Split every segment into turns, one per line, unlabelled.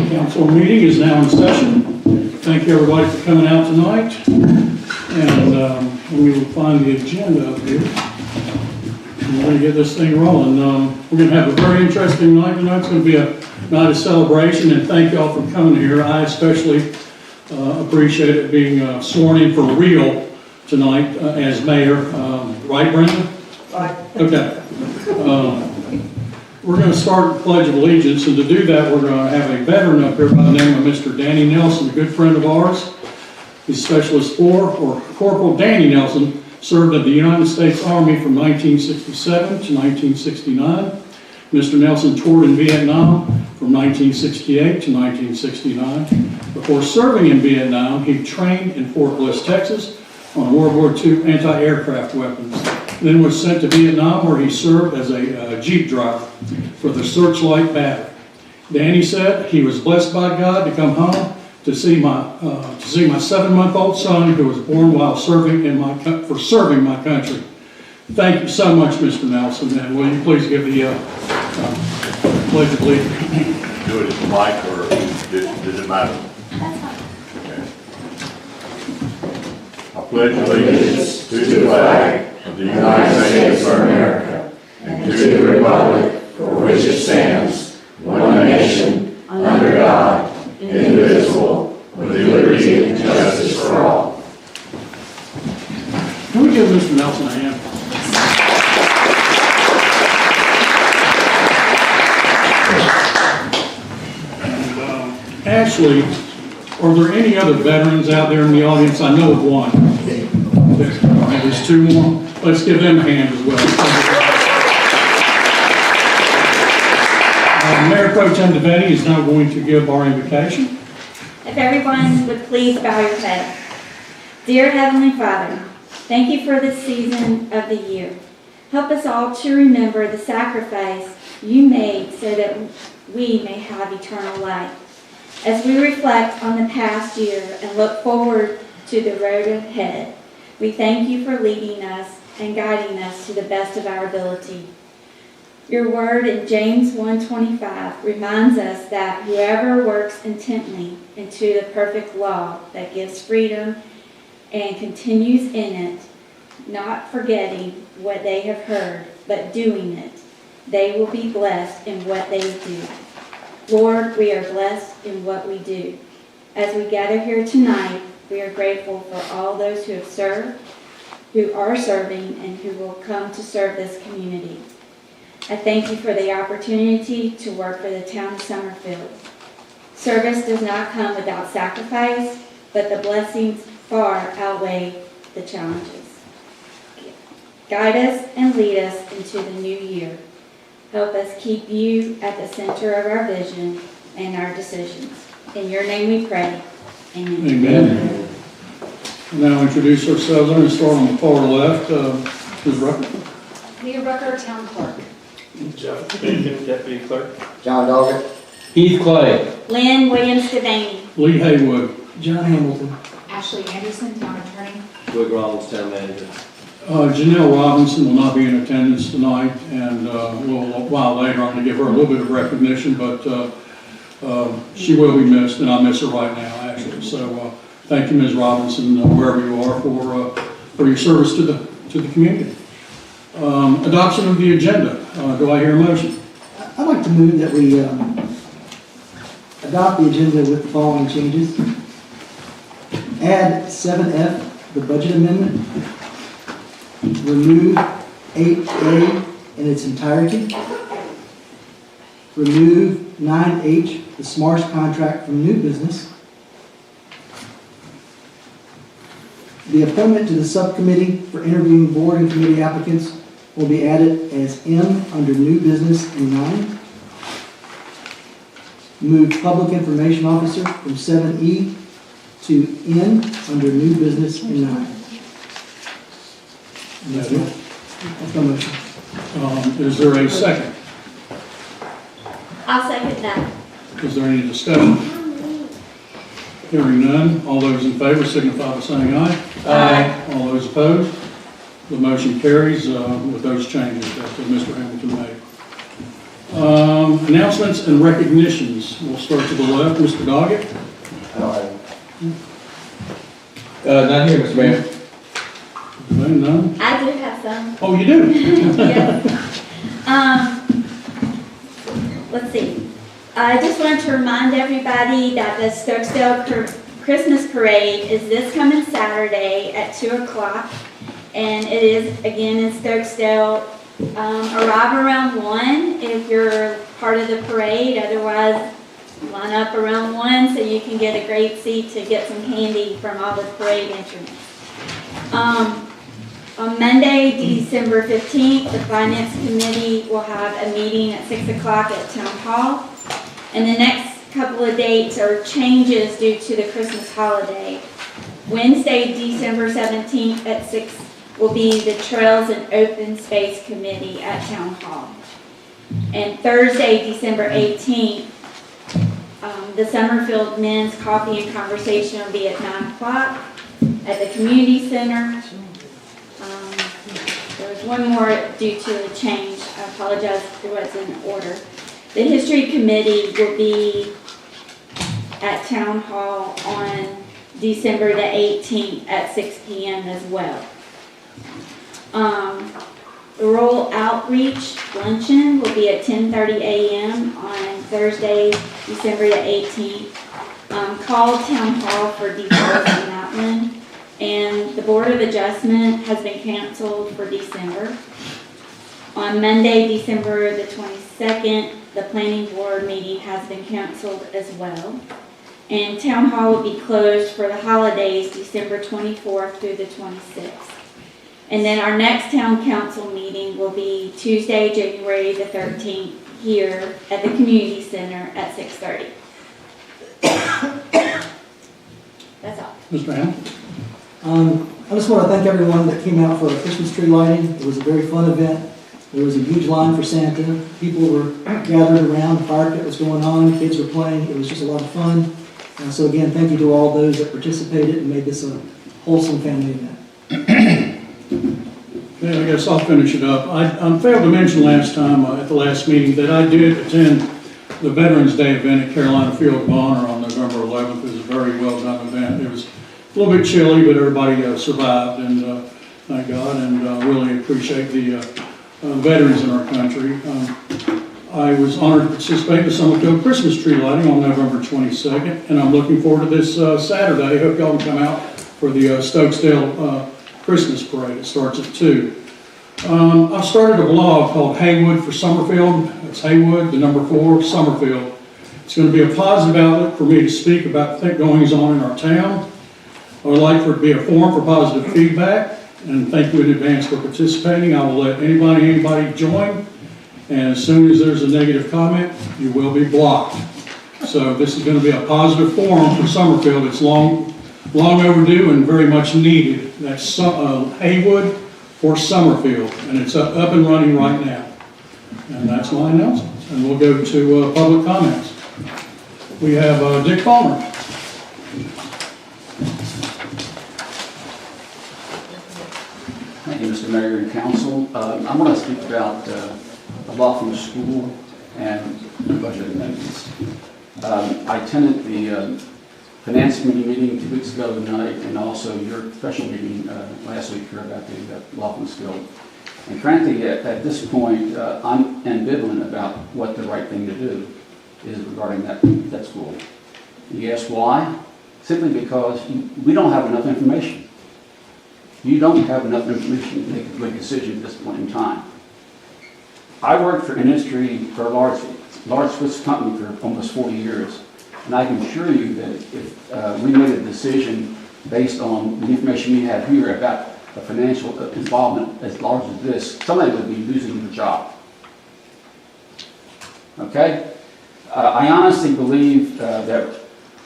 Council meeting is now in session. Thank you everybody for coming out tonight. And we will find the agenda up here. And we're going to get this thing rolling. We're going to have a very interesting night tonight. It's going to be a night of celebration, and thank you all for coming here. I especially appreciate it being sworn in for real tonight as mayor. Right, Brenda?
Right.
Okay. We're going to start the Pledge of Allegiance, and to do that, we're going to have a veteran up here by the name of Mr. Danny Nelson, a good friend of ours. He's Specialist 4, or Corporal Danny Nelson, served in the United States Army from 1967 to 1969. Mr. Nelson toured in Vietnam from 1968 to 1969. Before serving in Vietnam, he trained in Fort Bliss, Texas, on World War II anti-aircraft weapons. Then was sent to Vietnam, where he served as a Jeep driver for the Searchlight Battery. Danny said he was blessed by God to come home to see my 7-month-old son, who was born while serving my country. Thank you so much, Mr. Nelson, and will you please give the Pledge of Allegiance?
Do it at the mic, or does it matter? Okay. I pledge allegiance to the flag of the United States of America and to the republic for which it stands, one nation, under God, indivisible, with liberty and justice for all.
Can we give Mr. Nelson a hand? And, Ashley, are there any other veterans out there in the audience? I know of one. There's 2 more. Let's give them a hand as well. Mayor Pro Tem DeVetti is now going to give our invocation.
If everyone would please bow your head. Dear Heavenly Father, thank you for this season of the year. Help us all to remember the sacrifice you made so that we may have eternal life. As we reflect on the past year and look forward to the road ahead, we thank you for leading us and guiding us to the best of our ability. Your word in James 1:25 reminds us that whoever works intently into the perfect law that gives freedom and continues in it, not forgetting what they have heard, but doing it, they will be blessed in what they do. Lord, we are blessed in what we do. As we gather here tonight, we are grateful for all those who have served, who are serving, and who will come to serve this community. I thank you for the opportunity to work for the town of Summerfield. Service does not come without sacrifice, but the blessings far outweigh the challenges. Guide us and lead us into the new year. Help us keep you at the center of our vision and our decisions. In your name we pray. Amen.
Amen. We'll now introduce ourselves. I'm going to start on the far left. Ms. Rucker.
Leah Rucker, Town Clerk.
Jeff Bacon, Deputy Clerk.
John Doggett.
Heath Clay.
Lynn Williams Devaney.
Lee Haywood.
John Hamilton.
Ashley Anderson, Town Attorney.
Wig Rollins, Town Manager.
Janelle Robinson will not be in attendance tonight, and a while later I'm going to give her a little bit of recognition, but she will be missed, and I miss her right now, actually. So thank you, Ms. Robinson, wherever you are, for your service to the community. Adoption of the agenda. Do I hear a motion?
I'd like to move that we adopt the agenda with the following changes. Add 7F, the budget amendment. Remove 8A in its entirety. Remove 9H, the SMARS contract from new business. The appointment to the subcommittee for interviewing board and committee applicants will be added as M under new business in 9. Move public information officer from 7E to N under new business in 9. And that's it. That's my motion.
Is there a second?
I'll second that.
Is there any discussion? Hearing none, all those in favor signify by saying aye.
Aye.
All those opposed? The motion carries with those changes that Mr. Hamilton made. Announcements and recognitions. We'll start to the left, Mr. Doggett.
Not here, Mr. Mayor.
None?
I do have some.
Oh, you do?
Yes. Let's see. I just wanted to remind everybody that the Stokesdale Christmas Parade is this coming Saturday at 2 o'clock. And it is, again, in Stokesdale. Arrive around 1 if you're part of the parade. Otherwise, line up around 1 so you can get a great seat to get some candy from all the parade entrants. On Monday, December 15th, the Finance Committee will have a meeting at 6 o'clock at Town Hall. And the next couple of dates are changes due to the Christmas holiday. Wednesday, December 17th at 6 will be the Trails and Open Space Committee at Town Hall. And Thursday, December 18th, the Summerfield Men's Coffee and Conversation will be at 9 o'clock at the Community Center. There was one more due to a change. I apologize if it wasn't in order. The History Committee will be at Town Hall on December the 18th at 6 p.m. as well. The Rural Outreach Luncheon will be at 10:30 a.m. on Thursday, December the 18th. Call Town Hall for details on that one. And the Board of Adjustment has been canceled for December. On Monday, December the 22nd, the Planning Board meeting has been canceled as well. And Town Hall will be closed for the holidays, December 24th through the 26th. And then our next Town Council meeting will be Tuesday, January the 13th, here at the Community Center at 6:30. That's all.
Mr. Hamilton?
I just want to thank everyone that came out for the Christmas tree lighting. It was a very fun event. There was a huge line for Santa. People were gathered around, the fire pit was going on, kids were playing. It was just a lot of fun. So again, thank you to all those that participated and made this a wholesome family event.
Okay, I guess I'll finish it up. I failed to mention last time at the last meeting that I did attend the Veterans Day event at Carolina Field of Honor on November 11th. It was a very well done event. It was a little bit chilly, but everybody survived, and thank God, and really appreciate the veterans in our country. I was honored to participate in the Summerfield Christmas tree lighting on November 22nd, and I'm looking forward to this Saturday. Hope y'all can come out for the Stokesdale Christmas parade. It starts at 2. I've started a blog called Haywood for Summerfield. It's Haywood, the number 4, Summerfield. It's going to be a positive outlet for me to speak about goings on in our town. I would like for it to be a forum for positive feedback, and thank you in advance for participating. I will let anybody join, and as soon as there's a negative comment, you will be blocked. So this is going to be a positive forum for Summerfield. It's long overdue and very much needed. That's Haywood for Summerfield, and it's up and running right now. And that's my announcement. And we'll go to public comments. We have Dick Palmer.
Thank you, Mr. Mayor and Council. I want to speak about the Laughlin School and the budget amendments. I attended the Finance Committee meeting 2 weeks ago tonight, and also your special meeting last week here about the Laughlin School. And frankly, at this point, I'm ambivalent about what the right thing to do is regarding that school. You ask why? Simply because we don't have enough information. You don't have enough information to make a good decision at this point in time. I worked for industry for a large Swiss company for almost 40 years, and I can assure you that if we made a decision based on the information we have here about a financial involvement as large as this, somebody would be losing their job. Okay? I honestly believe that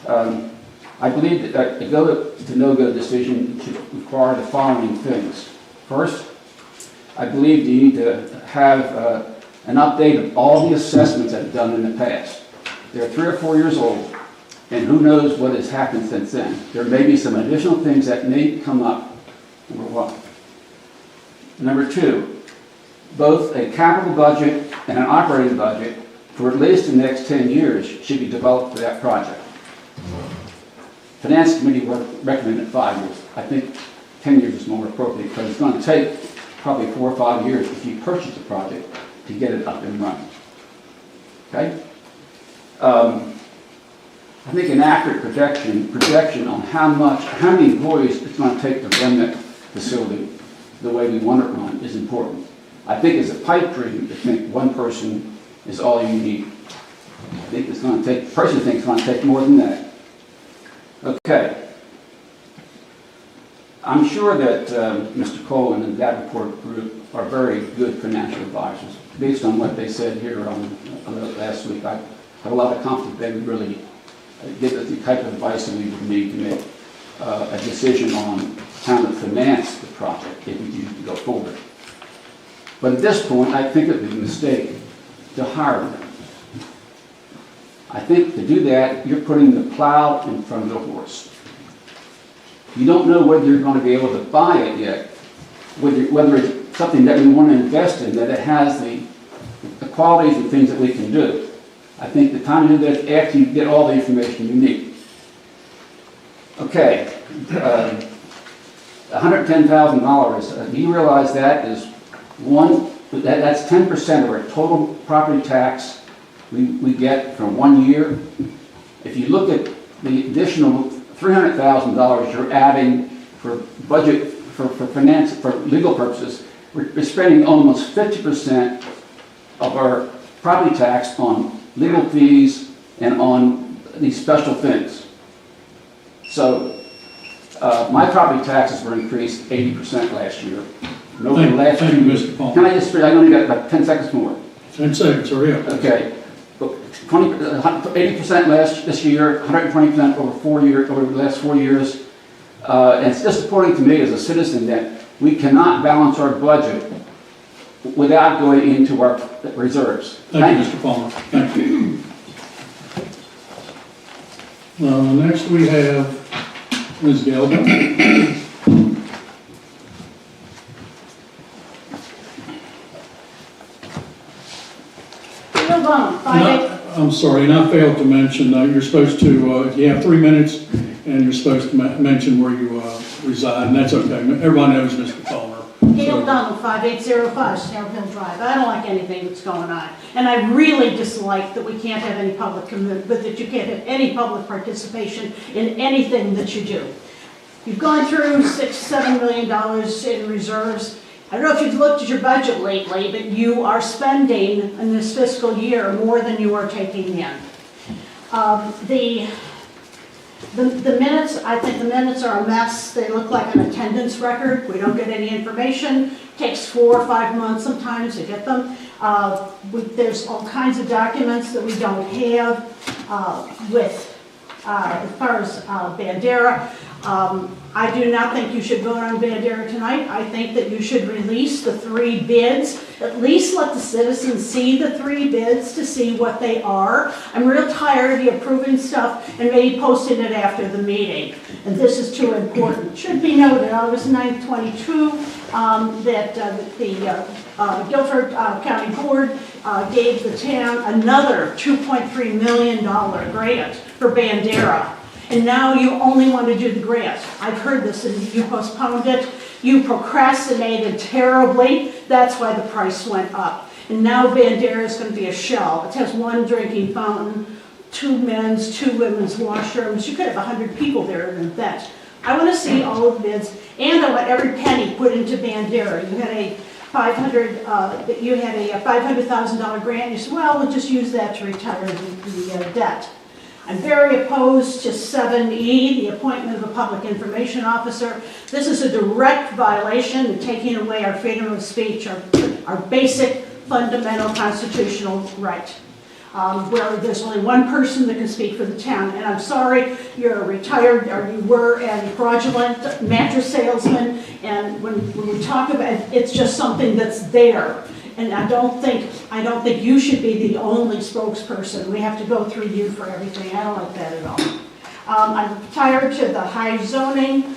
a go to no-go decision should require the following things. First, I believe you need to have an update of all the assessments that have done in the past. They're 3 or 4 years old, and who knows what has happened since then. There may be some additional things that may come up, number one. Number two, both a capital budget and an operating budget for at least the next 10 years should be developed for that project. Finance Committee recommended 5 years. I think 10 years is more appropriate because it's going to take probably 4 or 5 years if you purchase the project to get it up and running. Okay? I think an accurate projection on how many employees it's going to take to run that facility the way we want it run is important. I think it's a pipe dream to think one person is all you need. I think it's going to take, personally think it's going to take more than that. Okay. I'm sure that Mr. Coleman and the Davenport Group are very good financial advisors. Based on what they said here on last week, I have a lot of confidence they would really give us the type of advice that we would need to make a decision on how to finance the project if we choose to go forward. But at this point, I think it would be a mistake to hire them. I think to do that, you're putting the plow in front of the horse. You don't know whether you're going to be able to buy it yet, whether it's something that we want to invest in, that it has the qualities and things that we can do. I think the time to do that after you get all the information you need. Okay, $110,000. Do you realize that is that's 10% of our total property tax we get for 1 year? If you look at the additional $300,000 you're adding for budget, for finance, for legal purposes, we're spending almost 50% of our property tax on legal fees and on these special things. So my property taxes were increased 80% last year.
Thank you, Mr. Palmer.
Can I just, I only got about 10 seconds more.
10 seconds, hurry up.
Okay. 80% this year, 120% over the last 4 years. And it's disappointing to me as a citizen that we cannot balance our budget without going into our reserves.
Thank you, Mr. Palmer. Thank you. Next we have Ms. Gelden. I'm sorry, and I failed to mention, you're supposed to, you have 3 minutes, and you're supposed to mention where you reside, and that's okay. Everybody knows Mr. Palmer.
Gail Donald, 5805 Snail Hill Drive. I don't like anything that's going on. And I really dislike that we can't have any public comment, but that you can't have any public participation in anything that you do. You've gone through $6-7 million in reserves. I don't know if you've looked at your budget lately, but you are spending in this fiscal year more than you are taking in. The minutes, I think the minutes are a mess. They look like an attendance record. We don't get any information. It takes 4 or 5 months sometimes to get them. There's all kinds of documents that we don't have as far as Bandera. I do not think you should vote on Bandera tonight. I think that you should release the 3 bids. At least let the citizens see the 3 bids to see what they are. I'm real tired of you approving stuff and maybe posting it after the meeting. And this is too important. It should be noted, August 9th, 22, that the Guilford County Board gave the town another $2.3 million grant for Bandera. And now you only want to do the grant. I've heard this, and you postponed it. You procrastinated terribly. That's why the price went up. And now Bandera is going to be a shell. It has 1 drinking fountain, 2 men's, 2 women's washrooms. You could have 100 people there in that. I want to see all of the bids, and I want every penny put into Bandera. You had a $500,000 grant. You said, well, we'll just use that to retire the debt. I'm very opposed to 7E, the appointment of a public information officer. This is a direct violation and taking away our freedom of speech, our basic fundamental constitutional right, where there's only 1 person that can speak for the town. And I'm sorry, you're a retired, or you were a fraudulent mattress salesman, and when we talk about it, it's just something that's there. And I don't think you should be the only spokesperson. We have to go through you for everything. I don't like that at all. I'm tired to the high zoning.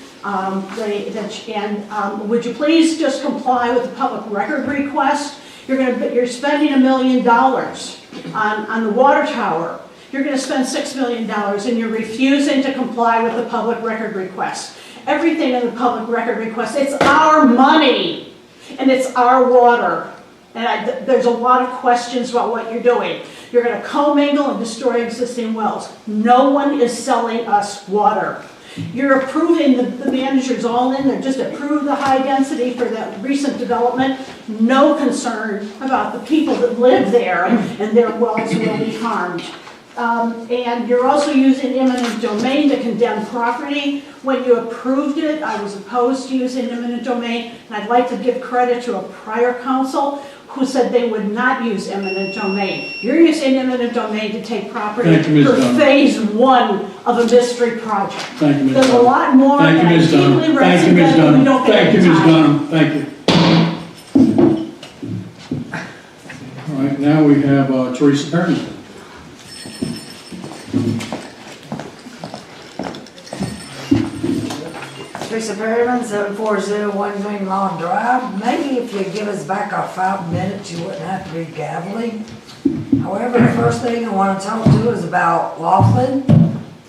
Would you please just comply with the public record request? You're spending $1 million on the water tower. You're gonna spend $6 million and you're refusing to comply with the public record request. Everything in the public record request, it's our money and it's our water. And there's a lot of questions about what you're doing. You're gonna commingle and destroy existing wells. No one is selling us water. You're approving, the manager's all in there, just approve the high density for that recent development. No concern about the people that live there and their wells will be harmed. And you're also using eminent domain to condemn property. When you approved it, I was opposed to using eminent domain, and I'd like to give credit to a prior council who said they would not use eminent domain. You're using eminent domain to take property
Thank you, Ms.
for
Dunham.
phase 1 of a mystery project.
Thank you, Ms.
There's a
Dunham.
lot more,
Thank
and
you,
I
Ms. Dunham.
deeply
Thank you, Ms.
resent that we
Dunham.
don't get
Thank you,
any
Ms.
time.
Dunham. Thank you. All right, now we have Teresa Perry.
Teresa Perryman, 7401 Green Lawn Drive. Maybe if you give us back our 5 minutes, you wouldn't have to be gaveling. However, the first thing I want to talk to is about Laughlin.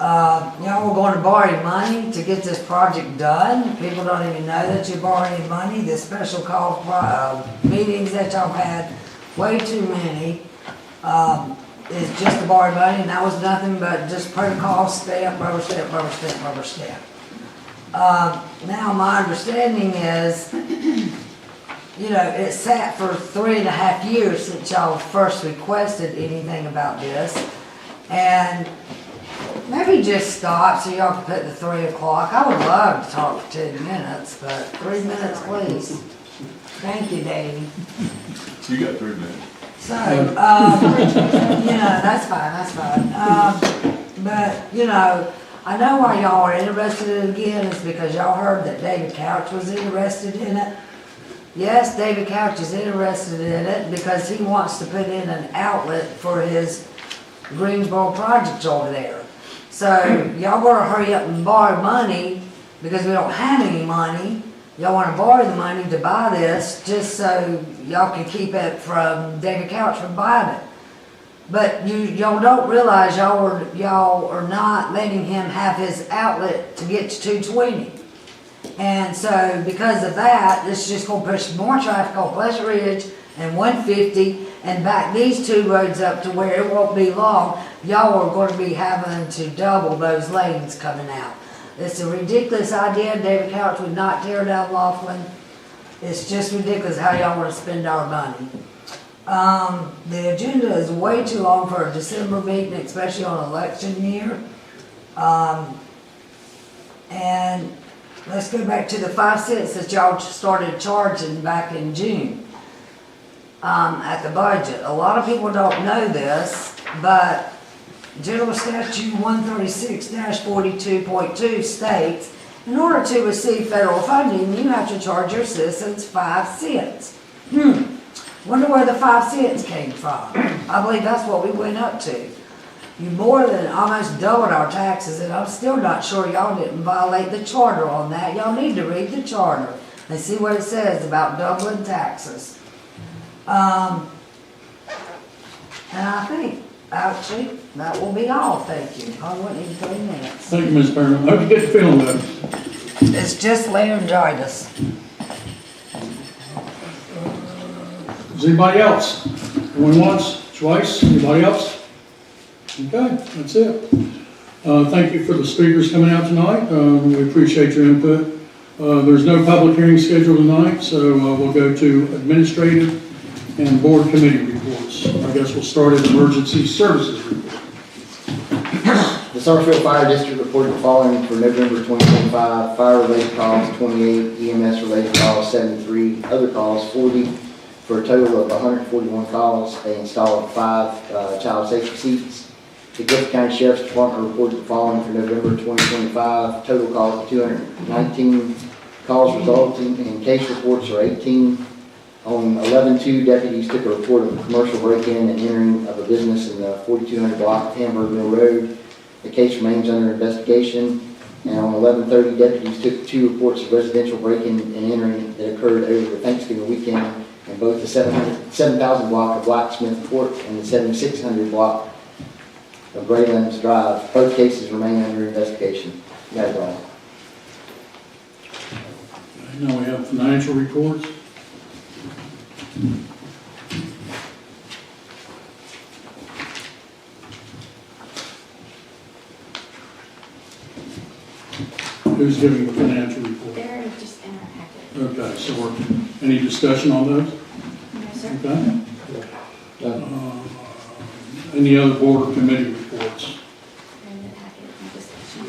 Y'all were going to borrow money to get this project done. People don't even know that you're borrowing money. The special call meetings that y'all had, way too many, is just to borrow money, and that was nothing but just protocol, stamp, rubber stamp, rubber stamp, rubber stamp. Now my understanding is, you know, it sat for 3.5 years since y'all first requested anything about this. And maybe just stop so y'all can put the 3 o'clock. I would love to talk for 10 minutes, but 3 minutes, please. Thank you, Davey.
You got 3 minutes.
So, you know, that's fine. But, you know, I know why y'all are interested in it again is because y'all heard that David Couch was interested in it. Yes, David Couch is interested in it because he wants to put in an outlet for his Greensboro project over there. So y'all wanna hurry up and borrow money because we don't have any money. Y'all wanna borrow the money to buy this just so y'all can keep it from David Couch from buying it. But y'all don't realize y'all are not letting him have his outlet to get to 220. And so because of that, it's just gonna push more traffic on Pleasant Ridge and 150 and back these 2 roads up to where it won't be long. Y'all are gonna be having to double those lanes coming out. It's a ridiculous idea. David Couch would not tear down Laughlin. It's just ridiculous how y'all wanna spend our money. The agenda is way too long for a December meeting, especially on election year. And let's go back to the 5 cents that y'all started charging back in June at the budget. A lot of people don't know this, but General Statute 136-42.2 states, in order to receive federal funding, you have to charge your citizens 5 cents. Wonder where the 5 cents came from. I believe that's what we went up to. You more than almost doubled our taxes, and I'm still not sure y'all didn't violate the charter on that. Y'all need to read the charter and see what it says about doubling taxes. And I think, actually, that will be all, thank you. I went in 3 minutes.
Thank you, Ms. Perryman. Hope you get the feeling better.
It's just laryngitis.
Is anybody else? Going once, twice, anybody else? Okay, that's it. Thank you for the speakers coming out tonight. We appreciate your input. There's no public hearing scheduled tonight, so we'll go to administrative and board committee reports. I guess we'll start at emergency services report.
The Summerfield Fire District reported the following for November 2025: fire-related calls 28, EMS-related calls 73, other calls 40, for a total of 141 calls. They installed 5 child safety seats. The Griffin County Sheriff's Department reported the following for November 2025: total calls of 219, calls resulting in case reports are 18. On 11/2, deputies took a report of a commercial break-in and entering of a business in the 4200 block of Hamburg Mill Road. The case remains under investigation. And on 11/30, deputies took 2 reports of residential break-in and entering that occurred over the Thanksgiving weekend in both the 7,000 block of Blacksmith Court and the 7,600 block of Graylands Drive. Both cases remain under investigation. That is all.
Now we have financial reports. Who's giving the financial report?
They're just in our packet.
Okay, so any discussion on those?
No, sir.
Okay. Any other board or committee reports?
They're in the packet, no discussion.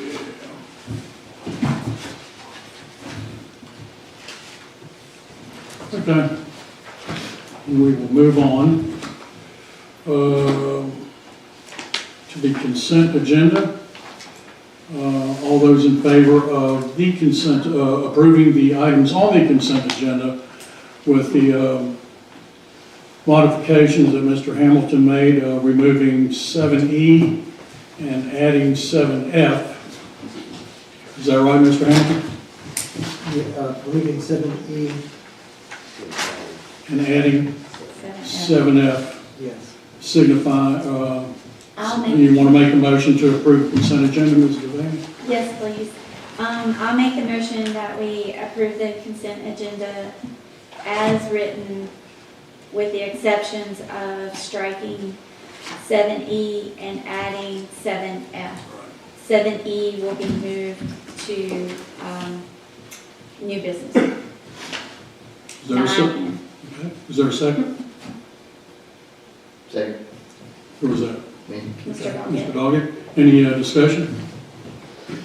Okay. And we will move on to the consent agenda. All those in favor of the consent, approving the items on the consent agenda with the modifications that Mr. Hamilton made, removing 7E and adding 7F. Is that right, Mr. Hamilton?
Leaving 7E,
And adding 7F,
yes.
signify,
I'll make,
you want to make a motion to approve consent agenda, Ms. Devaney?
yes, please. I'll make the motion that we approve the consent agenda as written with the exceptions of striking 7E and adding 7F. 7E will be moved to new business.
Is there a second? Okay. Is there a second?
Second.
Who was that?
Me.
Mr.
Mr.
Doggett.
Doggett. Any discussion?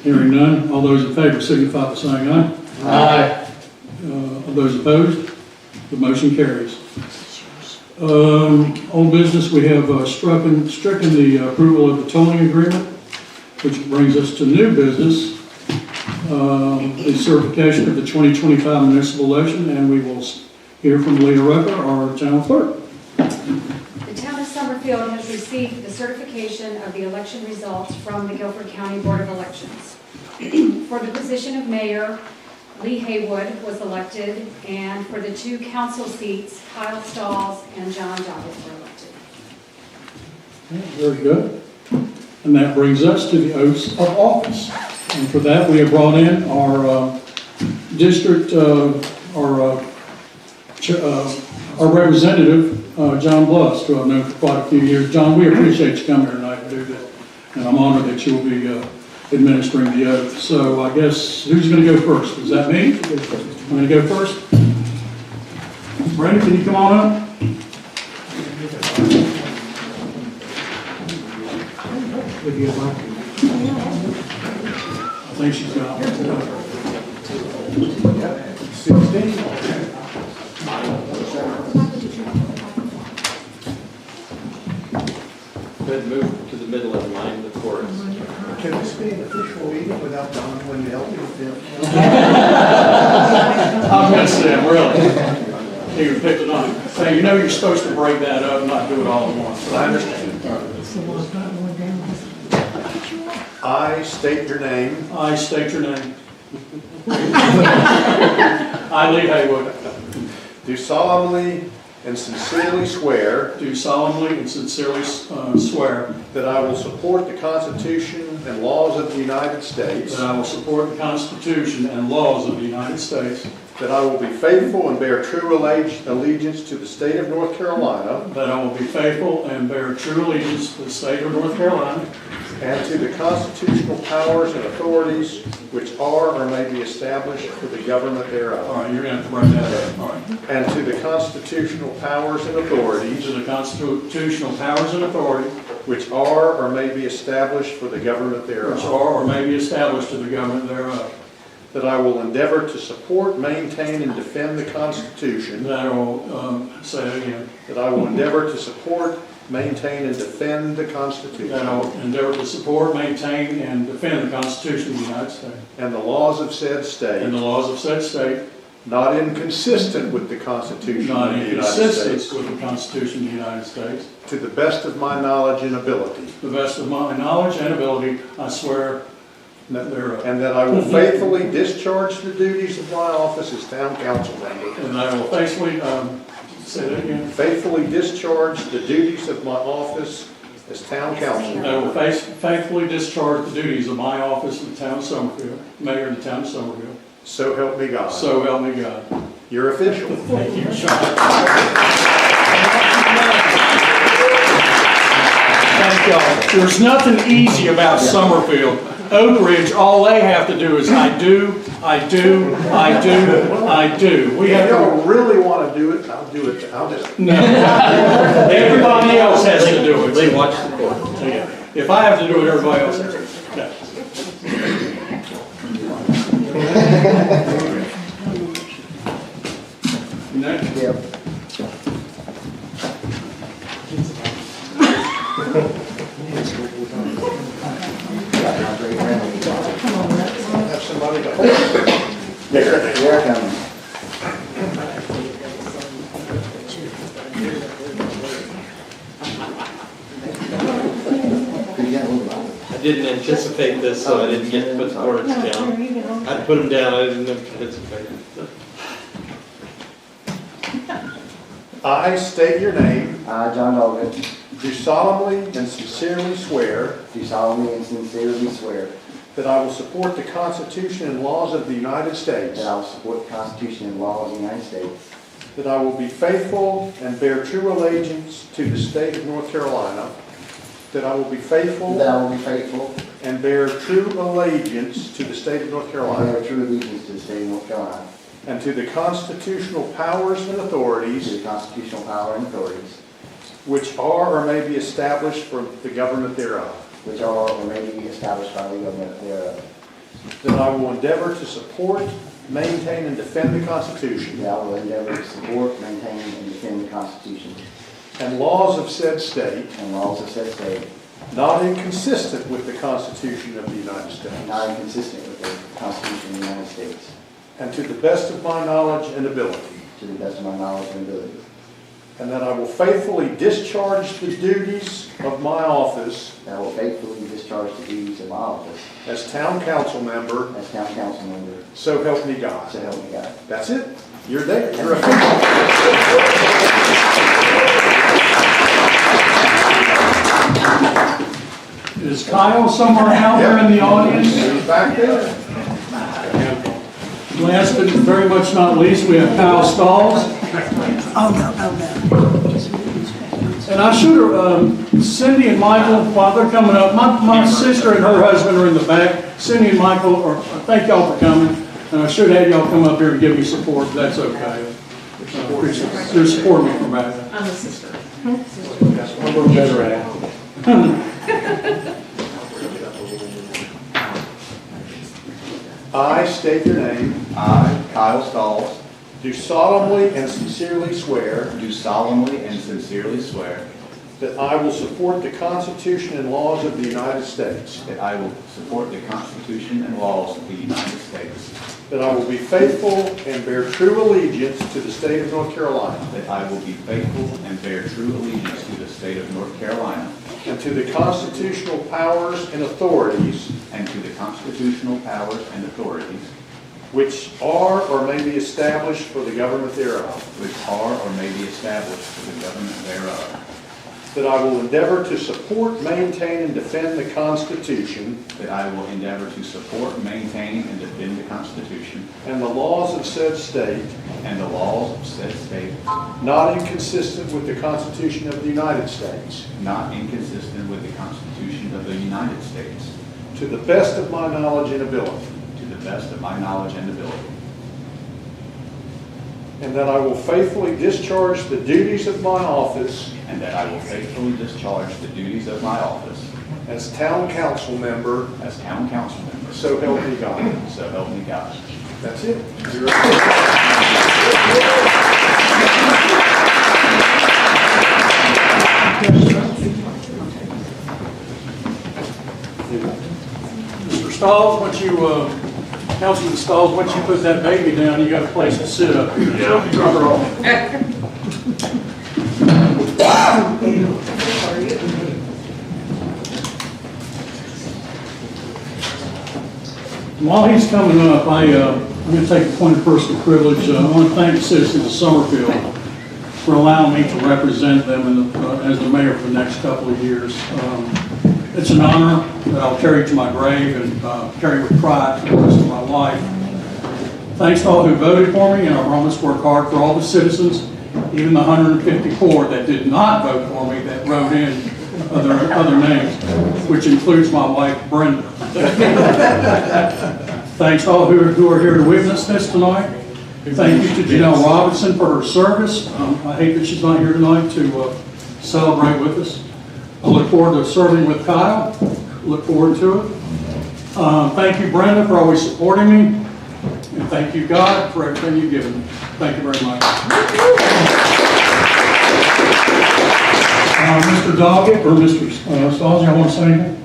Hearing none. All those in favor signify by saying aye.
Aye.
All those opposed? The motion carries. Old business, we have stricken the approval of the tolling agreement, which brings us to new business, the certification of the 2025 municipal election, and we will hear from Leah Rucker, our town clerk.
The town of Summerfield has received the certification of the election results from the Guilford County Board of Elections. For the position of mayor, Lee Haywood was elected, and for the 2 council seats, Kyle Stalls and John Doggett were elected.
Very good. And that brings us to the oaths of office. And for that, we have brought in our district, our representative, John Bluss, who I've known for quite a few years. John, we appreciate you coming here tonight to do this, and I'm honored that you'll be administering the oath. So I guess, who's going to go first? Is that me? I'm going to go first. Brandon, can you come on up?
If you'd like.
I think she's got it.
Go ahead and move to the middle of the line, the chorus.
Can this be an official meeting without Don when you help me with them?
I was going to say, really. You picked it on. Hey, you know you're supposed to break that up and not do it all at once. But I understand.
I state your name.
I state your name. I, Lee Haywood,
Do solemnly and sincerely swear
do solemnly and sincerely swear
that I will support the Constitution and laws of the United States,
that I will support the Constitution and laws of the United States,
that I will be faithful and bear true allegiance to the state of North Carolina,
that I will be faithful and bear true allegiance to the state of North Carolina,
and to the constitutional powers and authorities which are or may be established for the government
all
thereof,
right, you're going to have to write that up, all right,
and to the constitutional powers and authorities
to the constitutional powers and authority
which are or may be established for the government
which
thereof,
are or may be established to the government thereof,
that I will endeavor to support, maintain, and defend the Constitution,
that I will, say that again,
that I will endeavor to support, maintain, and defend the
that
Constitution
I will endeavor to support, maintain, and defend the Constitution of the United States
and the laws of said
and
state,
the laws of said state,
not inconsistent with the Constitution
not
of the United
inconsistent
States,
with the Constitution of the United States.
to the best of my knowledge and ability.
To the best of my knowledge and ability, I swear that thereof.
and that I will faithfully discharge the duties of my office as town council member.
And I will faithfully, say that again.
Faithfully discharge the duties of my office as town council
And I will
member.
faithfully discharge the duties of my office in the town of Somerville, mayor of the town of Somerville.
So help me God.
So help me God.
You're official.
Thank you, Sean. Thank y'all. There's nothing easy about Summerfield. Oak Ridge, all they have to do is I do. We
If
have to,
y'all really want to do it, I'll do it. I'll just,
no. Everybody else has to do it.
They watch the court.
Yeah. If I have to do it, everybody else has to. Okay. Next.
Yep.
have somebody to.
They're coming.
I didn't anticipate this, so I didn't get to put the words down. I'd put them down, I didn't anticipate it.
I state your name,
I, John Doggett,
do solemnly and sincerely swear
do solemnly and sincerely swear
that I will support the Constitution and laws of the United States,
that I will support the Constitution and laws of the United States,
that I will be faithful and bear true allegiance to the state of North Carolina, that I will be faithful
that I will be faithful
and bear true allegiance to the state of North
and
Carolina,
bear true allegiance to the state of North Carolina,
and to the constitutional powers and
to
authorities
the constitutional power and authorities,
which are or may be established for the government thereof,
which are or may be established by the government thereof,
that I will endeavor to support, maintain, and defend the Constitution
that I will endeavor to support, maintain, and defend the Constitution
and laws of said state,
and laws of said state,
not inconsistent with the Constitution of the United States,
not inconsistent with the Constitution of the United States,
and to the best of my knowledge and ability,
to the best of my knowledge and ability,
and that I will faithfully discharge the duties of my office
that I will faithfully discharge the duties of my office
as town council member,
as town council member,
so help me God.
so help me God.
That's it. You're there. You're official.
Is Kyle somewhere out there in the audience?
He's back there.
Last but very much not least, we have Kyle Stalls. And I should have, Cindy and Michael, while they're coming up, my sister and her husband are in the back. Cindy and Michael, thank y'all for coming. And I should have y'all come up here and give me support, but that's okay. They're supporting me from back there.
I'm a sister.
I'm a little better at it.
I state your name,
I, Kyle Stalls,
do solemnly and sincerely swear
do solemnly and sincerely swear
that I will support the Constitution and laws of the United States,
that I will support the Constitution and laws of the United States,
that I will be faithful and bear true allegiance to the state of North Carolina,
that I will be faithful and bear true allegiance to the state of North Carolina,
and to the constitutional powers and authorities
and to the constitutional powers and authorities
which are or may be established for the government thereof,
which are or may be established for the government thereof,
that I will endeavor to support, maintain, and defend the Constitution
that I will endeavor to support, maintain, and defend the Constitution
and the laws of said state,
and the laws of said state,
not inconsistent with the Constitution of the United States,
not inconsistent with the Constitution of the United States,
to the best of my knowledge and ability,
to the best of my knowledge and ability,
and that I will faithfully discharge the duties of my office
and that I will faithfully discharge the duties of my office
as town council member,
as town council member,
so help me God.
so help me God.
That's it.
Mr. Stalls, once you, Councilman Stalls, once you put that baby down, you got a place to sit up. While he's coming up, I'm going to take a point of personal privilege. I want to thank the citizens of Summerfield for allowing me to represent them as the mayor for the next couple of years. It's an honor that I'll carry to my grave and carry with pride for the rest of my life. Thanks to all who voted for me, and I promise to work hard for all the citizens, even the 154 that did not vote for me, that wrote in other names, which includes my wife, Brenda. Thanks to all who are here to witness this tonight. Thank you to Janelle Robinson for her service. I hate that she's not here tonight to celebrate with us. I look forward to serving with Kyle. Look forward to it. Thank you, Brenda, for always supporting me. And thank you, God, for everything you've given me. Thank you very much. Mr. Doggett or Mr. Stalzy, I want to say anything?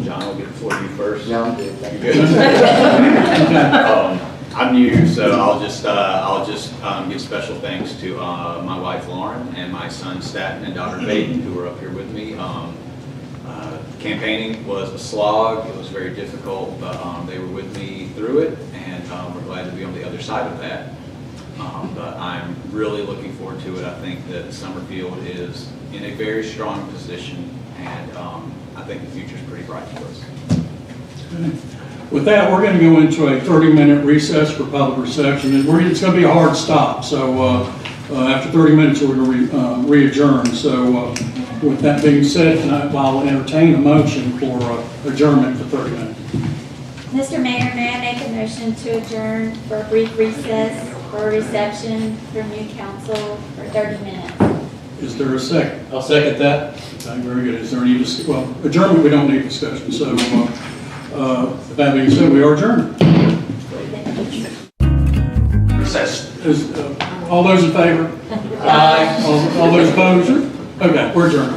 John will get the floor to you first.
No, I'm good. Thank you.
You good?
Okay.
I'm new, so I'll just give special thanks to my wife Lauren and my son Staten and daughter Peyton, who are up here with me. Campaigning was a slog. It was very difficult, but they were with me through it, and we're glad to be on the other side of that. But I'm really looking forward to it. I think that Summerfield is in a very strong position, and I think the future is pretty bright for us.
With that, we're going to go into a 30-minute recess for public reception, and it's going to be a hard stop. So after 30 minutes, we're going to re-adjourn. So with that being said, tonight I'll entertain a motion for adjournment for 30 minutes.
Mr. Mayor, may I make a motion to adjourn for a brief recess for a reception for new council for 30 minutes?
Is there a second?
I'll second that.
Okay, very good. Is there any adjournment, we don't need discussion. So with that being said, we are adjourned.
Recess.
All those in favor? Aye. All those opposed? Okay, we're adjourned.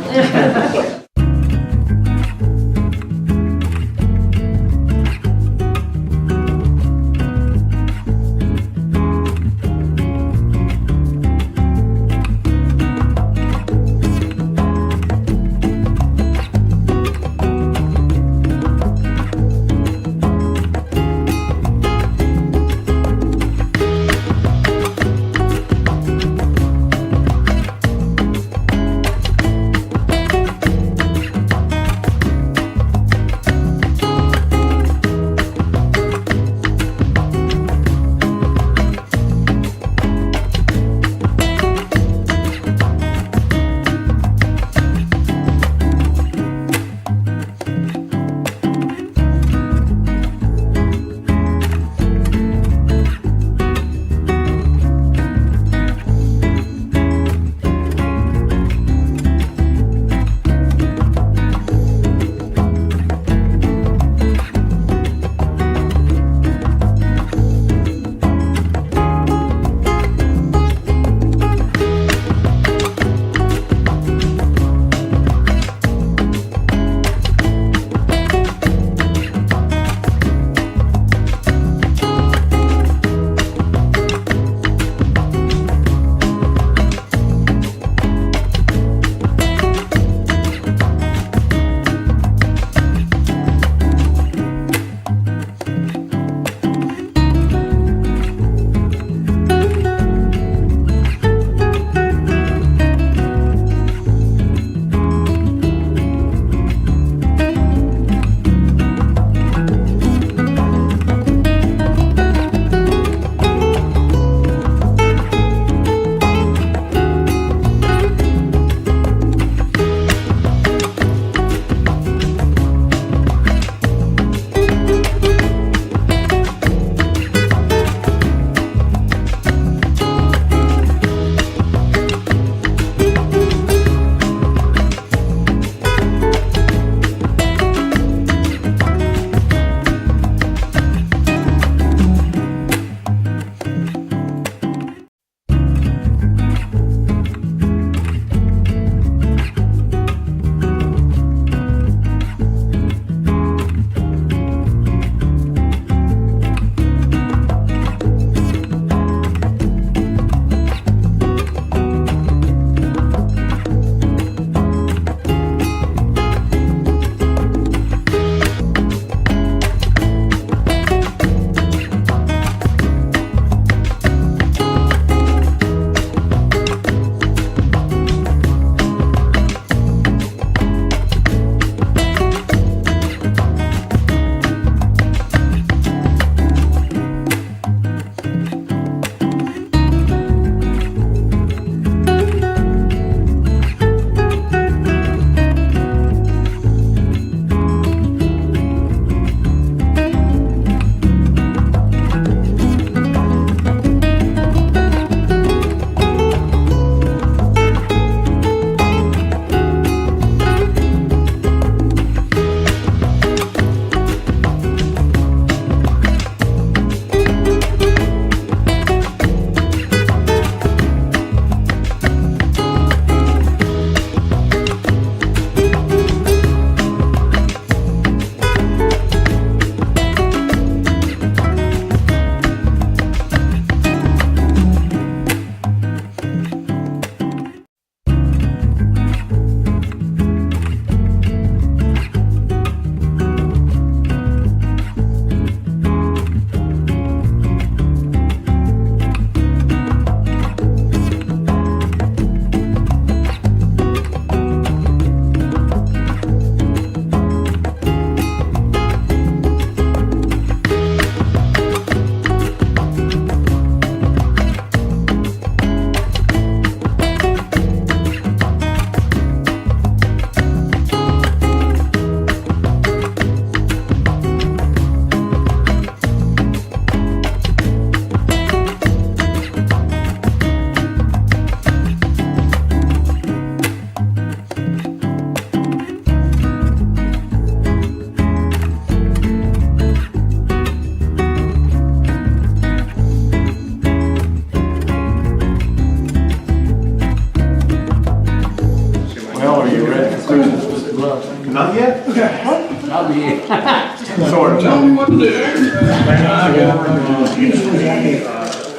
Not yet? Okay.
I'll be in.
Tell me what to do.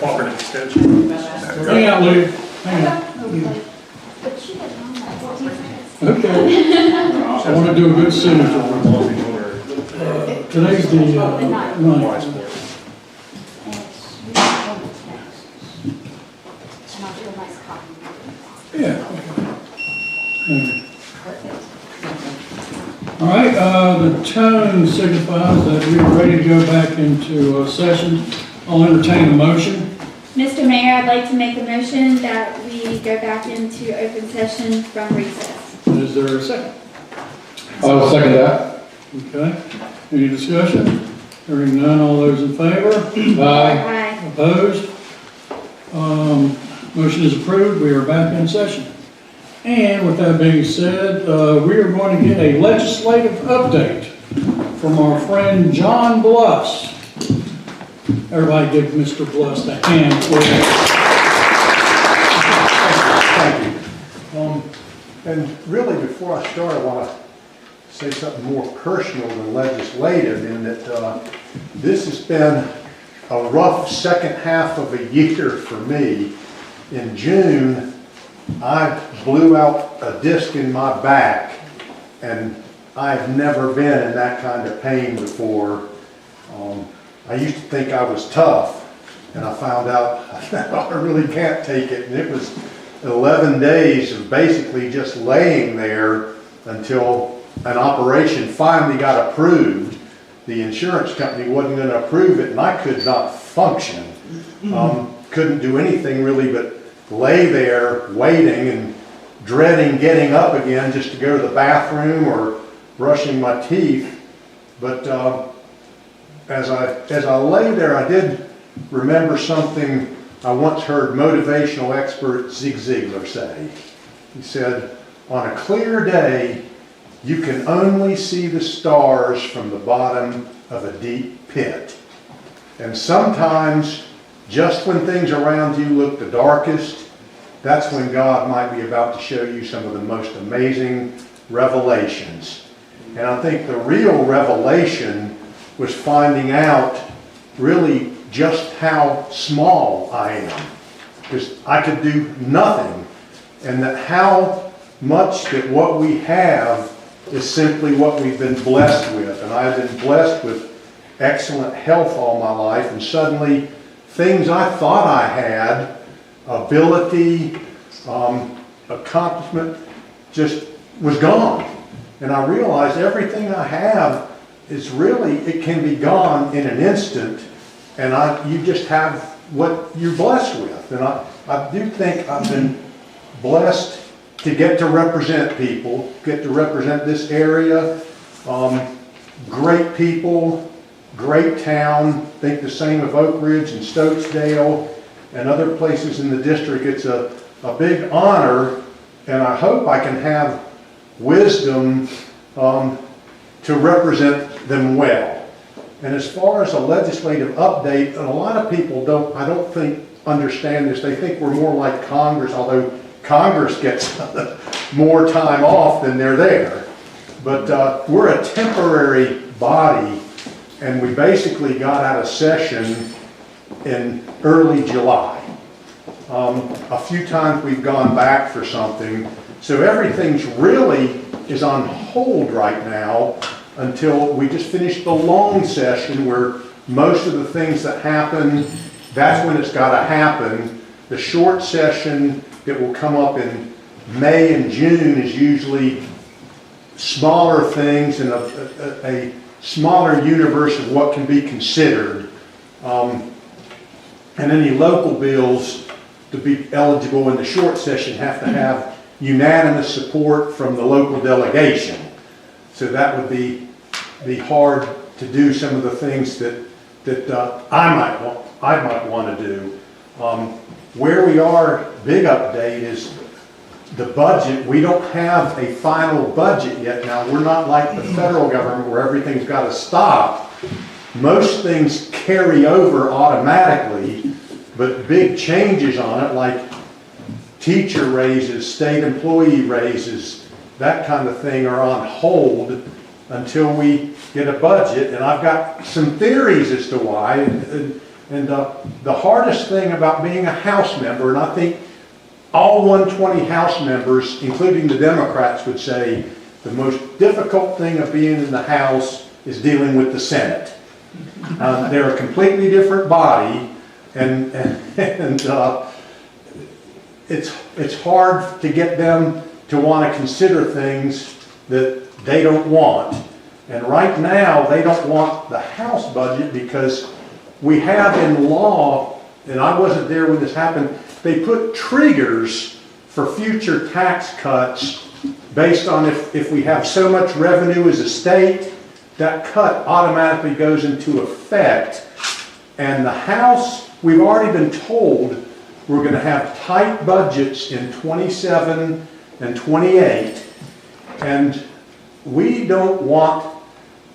Cooperative extension.
Hang out, Lou. Hang out. Okay. I want to do a good signature. Today's the, ninth. Yeah. All right, the tone signifies that we are ready to go back into session. I'll entertain a motion.
Mr. Mayor, I'd like to make a motion that we go back into open session from recess.
Is there a second?
I'll second that.
Okay. Any discussion? Hearing none, all those in favor?
Aye.
Opposed? Motion is approved. We are back in session. And with that being said, we are going to get a legislative update from our friend John Bluss. Everybody give Mr. Bluss a hand, please.
Thank you. And really, before I start, I want to say something more personal than legislative in that this has been a rough second half of a year for me. In June, I blew out a disc in my back, and I've never been in that kind of pain before. I used to think I was tough, and I found out I really can't take it. And it was 11 days of basically just laying there until an operation finally got approved. The insurance company wasn't going to approve it, and I could not function. Couldn't do anything really but lay there waiting and dreading getting up again just to go to the bathroom or brushing my teeth. But as I lay there, I did remember something I once heard motivational expert Zig Ziglar say. He said, on a clear day, you can only see the stars from the bottom of a deep pit. And sometimes, just when things around you look the darkest, that's when God might be about to show you some of the most amazing revelations. And I think the real revelation was finding out really just how small I am. Because I could do nothing. And that how much that what we have is simply what we've been blessed with. And I've been blessed with excellent health all my life, and suddenly things I thought I had, ability, accomplishment, just was gone. And I realized everything I have is really, it can be gone in an instant, and you just have what you're blessed with. And I do think I've been blessed to get to represent people, get to represent this area. Great people, great town. Think the same of Oak Ridge and Stokesdale and other places in the district. It's a big honor, and I hope I can have wisdom to represent them well. And as far as a legislative update, and a lot of people I don't think understand this. They think we're more like Congress, although Congress gets more time off than they're there. But we're a temporary body, and we basically got out of session in early July. A few times we've gone back for something. So everything's really is on hold right now until we just finish the long session, where most of the things that happen, that's when it's got to happen. The short session that will come up in May and June is usually smaller things and a smaller universe of what can be considered. And any local bills to be eligible in the short session have to have unanimous support from the local delegation. So that would be hard to do some of the things that I might want to do. Where we are, big update, is the budget. We don't have a final budget yet. Now, we're not like the federal government where everything's got to stop. Most things carry over automatically, but big changes on it, like teacher raises, state employee raises, that kind of thing are on hold until we get a budget, and I've got some theories as to why. And the hardest thing about being a House member, and I think all 120 House members, including the Democrats, would say the most difficult thing of being in the House is dealing with the Senate. They're a completely different body, and it's hard to get them to want to consider things that they don't want. And right now, they don't want the House budget because we have in law, and I wasn't there when this happened, they put triggers for future tax cuts based on if we have so much revenue as a state, that cut automatically goes into effect. And the House, we've already been told we're going to have tight budgets in 27 and 28, and we don't want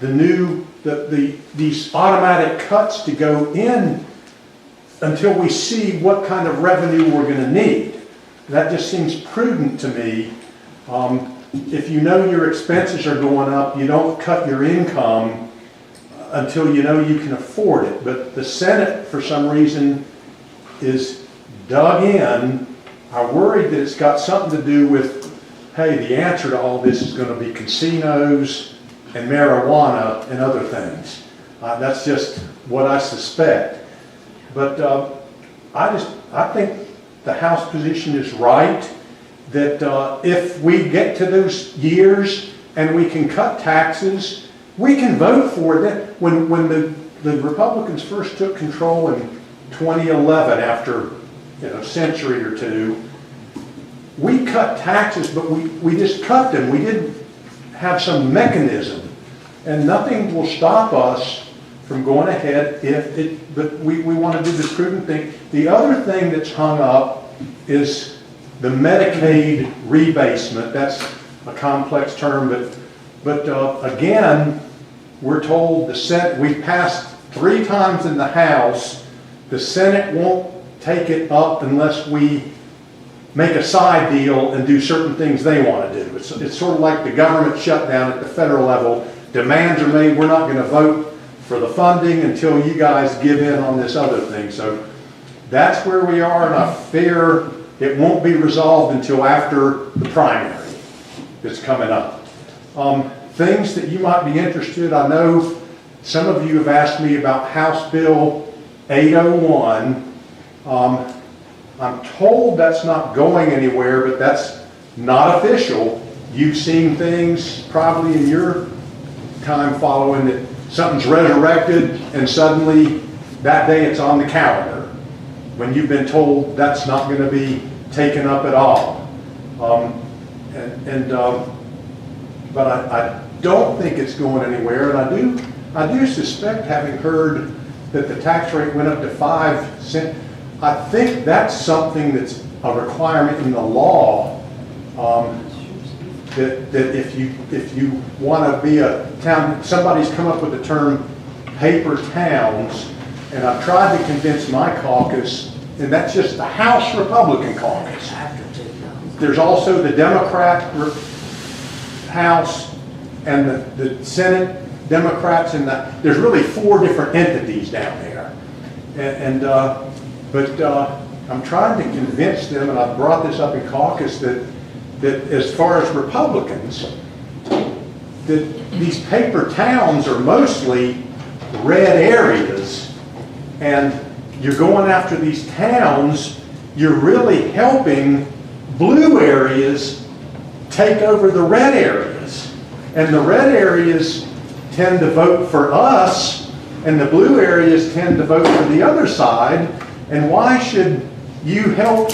these automatic cuts to go in until we see what kind of revenue we're going to need. That just seems prudent to me. If you know your expenses are going up, you don't cut your income until you know you can afford it. But the Senate, for some reason, is dug in. I worry that it's got something to do with, hey, the answer to all this is going to be casinos and marijuana and other things. That's just what I suspect. But I think the House position is right, that if we get to those years and we can cut taxes, we can vote for it. When the Republicans first took control in 2011, after a century or two, we cut taxes, but we just cut them. We didn't have some mechanism, and nothing will stop us from going ahead but we want to do the prudent thing. The other thing that's hung up is the Medicaid rebasement. That's a complex term, but again, we're told the Senate, we've passed 3 times in the House, the Senate won't take it up unless we make a side deal and do certain things they want to do. It's sort of like the government shutdown at the federal level. Demands are made, we're not going to vote for the funding until you guys give in on this other thing. So that's where we are, and I fear it won't be resolved until after the primary that's coming up. Things that you might be interested, I know some of you have asked me about House Bill 801. I'm told that's not going anywhere, but that's not official. You've seen things probably in your time following that something's resurrected and suddenly that day it's on the calendar when you've been told that's not going to be taken up at all. But I don't think it's going anywhere, and I do suspect, having heard that the tax rate went up to 5 cents, I think that's something that's a requirement in the law, that if you want to be a town, somebody's come up with the term paper towns, and I've tried to convince my caucus, and that's just the House Republican caucus. There's also the Democrat House and the Senate Democrats, and there's really 4 different entities down there. But I'm trying to convince them, and I've brought this up in caucus, that as far as Republicans, that these paper towns are mostly red areas, and you're going after these towns, you're really helping blue areas take over the red areas. And the red areas tend to vote for us, and the blue areas tend to vote for the other side. And why should you hurt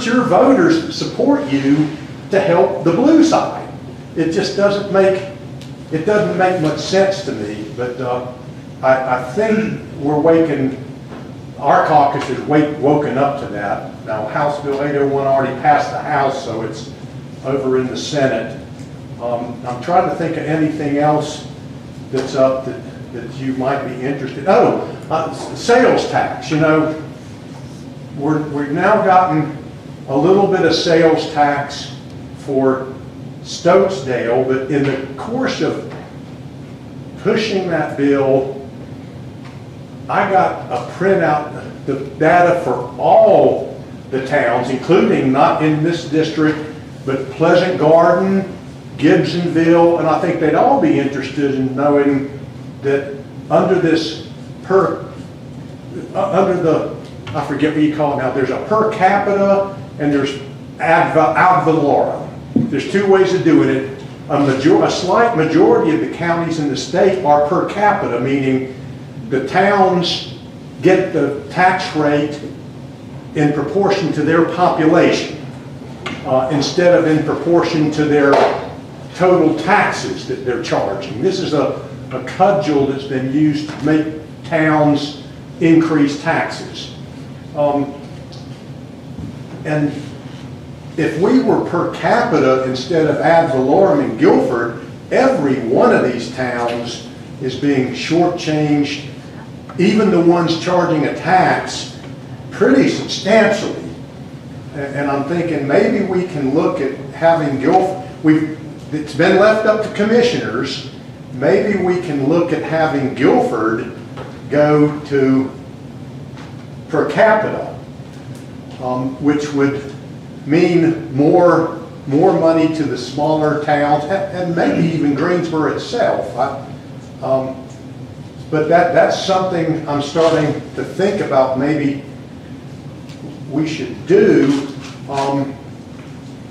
your voters that support you to help the blue side? It just doesn't make much sense to me. But I think our caucus has woken up to that. Now, House Bill 801 already passed the House, so it's over in the Senate. I'm trying to think of anything else that's up that you might be interested in. Sales tax. We've now gotten a little bit of sales tax for Stokesdale, but in the course of pushing that bill, I got a printout, the data for all the towns, including not in this district, but Pleasant Garden, Gibsonville, and I think they'd all be interested in knowing that under this under the, I forget what you call it now, there's a per capita and there's ad valorem. There's two ways of doing it. A slight majority of the counties in the state are per capita, meaning the towns get the tax rate in proportion to their population, instead of in proportion to their total taxes that they're charging. This is a cudgel that's been used to make towns increase taxes. And if we were per capita instead of ad valorem in Guilford, every one of these towns is being shortchanged, even the ones charging a tax, pretty substantially. And I'm thinking maybe we can look at having Guilford, it's been left up to commissioners, maybe we can look at having Guilford go to per capita, which would mean more money to the smaller towns, and maybe even Greensboro itself. But that's something I'm starting to think about maybe we should do. I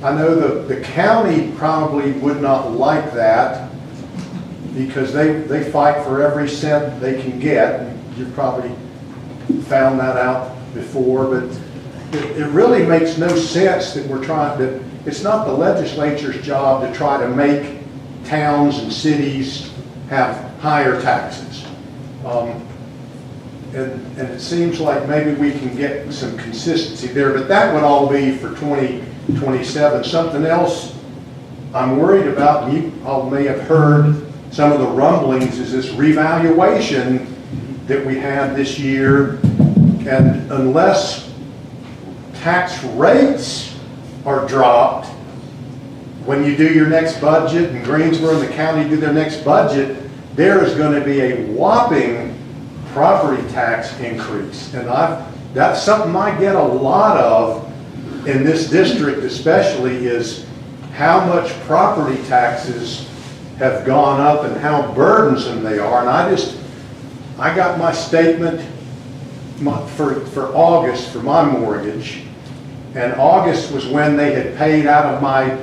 know the county probably would not like that because they fight for every cent they can get. You've probably found that out before, but it really makes no sense that we're trying to, it's not the legislature's job to try to make towns and cities have higher taxes. And it seems like maybe we can get some consistency there, but that would all be for 2027. Something else I'm worried about, and you all may have heard some of the rumblings, is this revaluation that we had this year. And unless tax rates are dropped, when you do your next budget, and Greensboro and the county do their next budget, there is going to be a whopping property tax increase. And that's something I get a lot of in this district especially, is how much property taxes have gone up and how burdensome they are. And I got my statement for August for my mortgage, and August was when they had paid out of my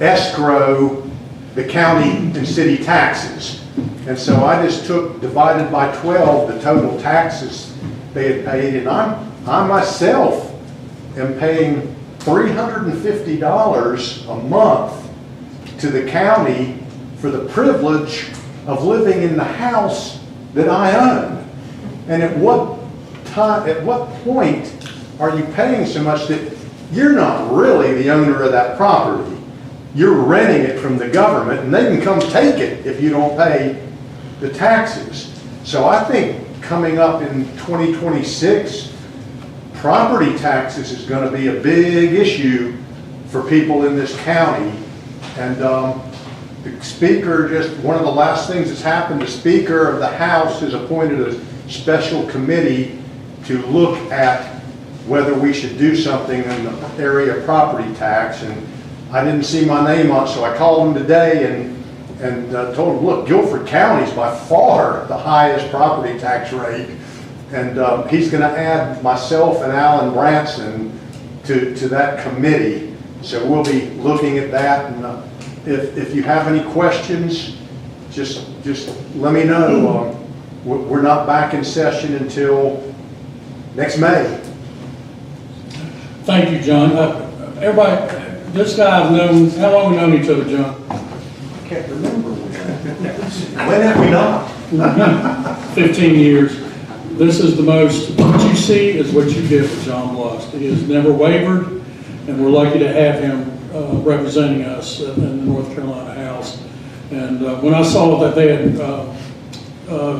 escrow the county and city taxes. And so I just divided by 12 the total taxes they had paid, and I myself am paying $350 a month to the county for the privilege of living in the house that I own. And at what point are you paying so much that you're not really the owner of that property? You're renting it from the government, and they can come take it if you don't pay the taxes. So I think coming up in 2026, property taxes is going to be a big issue for people in this county. And the Speaker, just one of the last things that's happened, the Speaker of the House has appointed a special committee to look at whether we should do something in the area of property tax. And I didn't see my name on it, so I called him today and told him, look, Guilford County is by far the highest property tax rate. And he's going to add myself and Alan Branson to that committee. So we'll be looking at that. And if you have any questions, just let me know. We're not back in session until next May.
Thank you, John. Everybody, this guy I've known, how long have we known each other, John?
I can't remember when have we not?
15 years. This is the most, what you see is what you get with John Blust. He has never wavered, and we're lucky to have him representing us in the North Carolina House. And when I saw that they had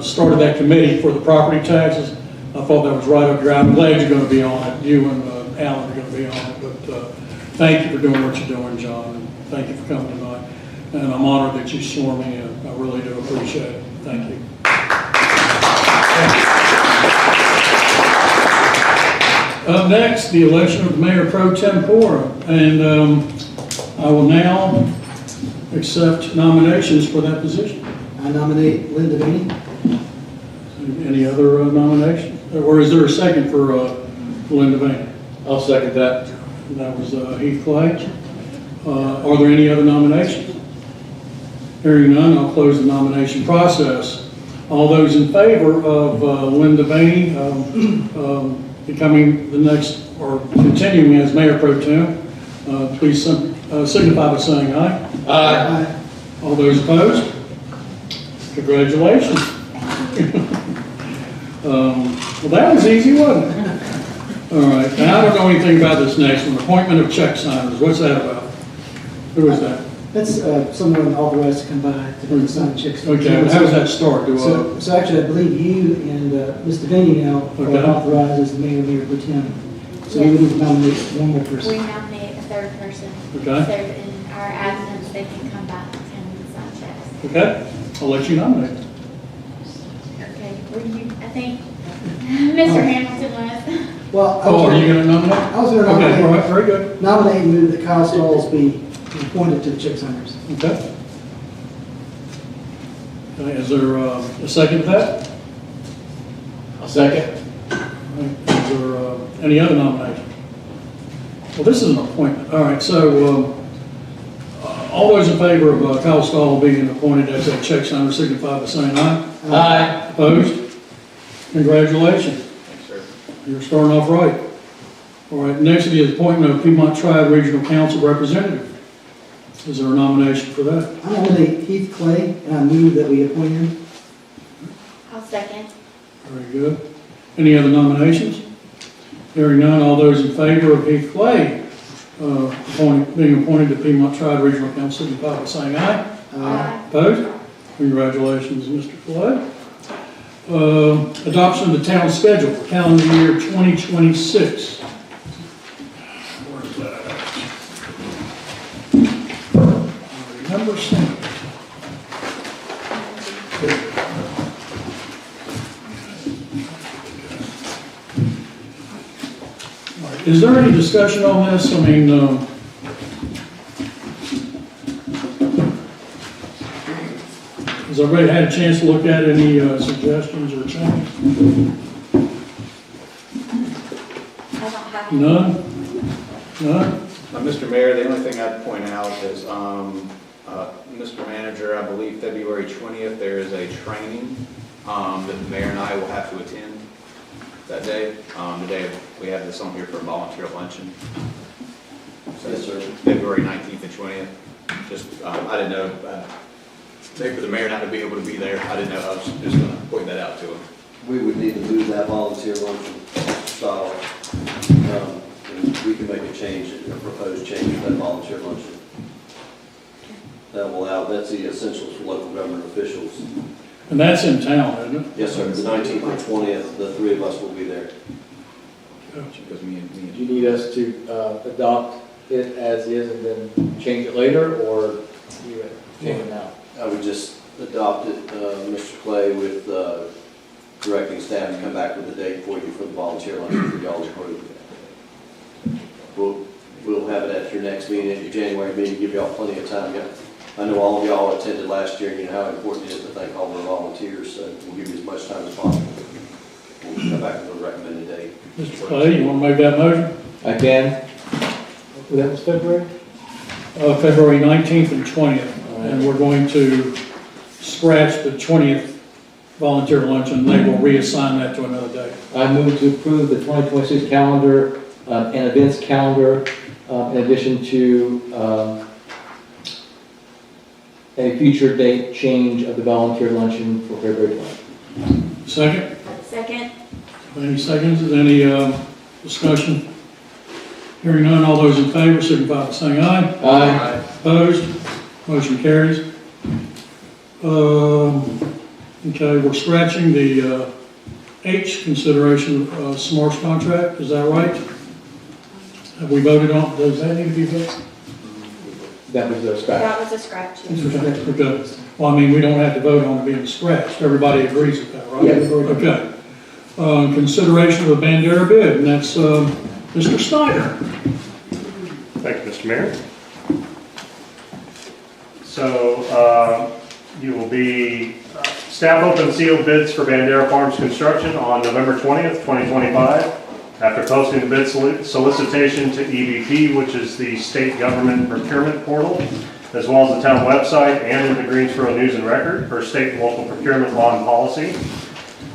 started that committee for the property taxes, I thought that was right up your alley. I'm glad you're going to be on it. You and Alan are going to be on it. But thank you for doing what you're doing, John, and thank you for coming tonight. And I'm honored that you swore me in. I really do appreciate it. Thank you. Up next, the election of Mayor Pro Tempore, and I will now accept nominations for that position.
I nominate Linda Beanie.
Any other nominations? Or is there a second for Linda Vane?
I'll second that.
That was Heath Clay. Are there any other nominations? Hearing none, I'll close the nomination process. All those in favor of Linda Vane becoming the next, or continuing as Mayor Pro Tem, please signify by saying aye.
Aye.
All those opposed? Congratulations. Well, that was easy, wasn't it? All right, now I don't know anything about this next one, appointment of check signers. What's that about? Who is that?
That's someone authorized to come by to sign checks.
Okay, how does that start?
So actually, I believe you and Mr. Vinnie now
Okay.
are authorized as the mayor, Mayor Pro Tem. So we would need to nominate one more
We
person.
nominate a third person.
Okay.
So in our absence, they can come back and sign checks.
Okay, I'll let you nominate.
Okay, were you, I think, Mr. Hamilton was.
Well,
Oh, are you going to nominate?
I was going to
Okay, all right,
nominate,
very good.
nominate and move that Kyle Stalls be appointed to the check signers.
Okay. Okay, is there a second to that?
I'll second.
Is there any other nomination? Well, this is an appointment. All right, so all those in favor of Kyle Stahl being appointed as a check signer signify by saying aye.
Aye.
Opposed? Congratulations.
Thanks, sir.
You're starting off right. All right, next is the appointment of Piedmont Triad Regional Council Representative. Is there a nomination for that?
I nominate Heath Clay, and I move that we appoint him.
I'll second.
Very good. Any other nominations? Hearing none, all those in favor of Heath Clay being appointed to Piedmont Triad Regional Council, signify by saying aye.
Aye.
Opposed? Congratulations, Mr. Clay. Adoption of the town schedule for calendar year 2026. Where's that at? I remember seeing it. All right, is there any discussion on this? I mean, has everybody had a chance to look at any suggestions or changes?
I don't have.
None? None?
Mr. Mayor, the only thing I'd point out is, Mr. Manager, I believe February 20th, there is a training that the mayor and I will have to attend that day. Today, we have this on here for volunteer luncheon. So
Yes, sir.
February 19th and 20th. Just, I didn't know, maybe for the mayor not to be able to be there, I didn't know, I was just going to point that out to him.
We would need to move that volunteer luncheon style. And we can make a change, a proposed change to that volunteer luncheon. That will allow, that's the essentials for local government officials.
And that's in town, isn't it?
Yes, sir, the 19th and 20th, the three of us will be there.
Because me and
Do you need us to adopt it as is and then change it later, or you change it now?
I would just adopt it, Mr. Clay, with directing staff to come back with a date for you for the volunteer luncheon for y'all to approve. We'll have it at your next meeting, at your January meeting, give y'all plenty of time. I know all of y'all attended last year, and you know how important it is to thank all the volunteers, so we'll give you as much time as possible. We'll come back with a recommended date.
Mr. Clay, you want to make that motion?
I can. That was February?
February 19th and 20th. And we're going to scratch the 20th volunteer luncheon. They will reassign that to another day.
I move to approve the 2026 calendar and events calendar in addition to a future date change of the volunteer luncheon for February 20th.
Second?
Second.
Any seconds? Is any discussion? Hearing none, all those in favor signify by saying aye.
Aye.
Opposed? Motion carries. Okay, we're scratching the H consideration of SMARTS contract, is that right? Have we voted on, does that need to be voted?
That was their scratch.
That was a scratch. yes.
Okay. Well, I mean, we don't have to vote on it being scratched. Everybody agrees with that, right?
Yeah, we voted on it.
Okay. Consideration of the Bandera bid, and that's, Mr. Snyder.
Thank you, Mr. Mayor. So, you will be, staff opened sealed bids for Bandera Farms Construction on November 20th, 2025. After posting the bid solicitation to EBP, which is the state government procurement portal, as well as the town website and in the Greensboro News and Record for state and local procurement law and policy.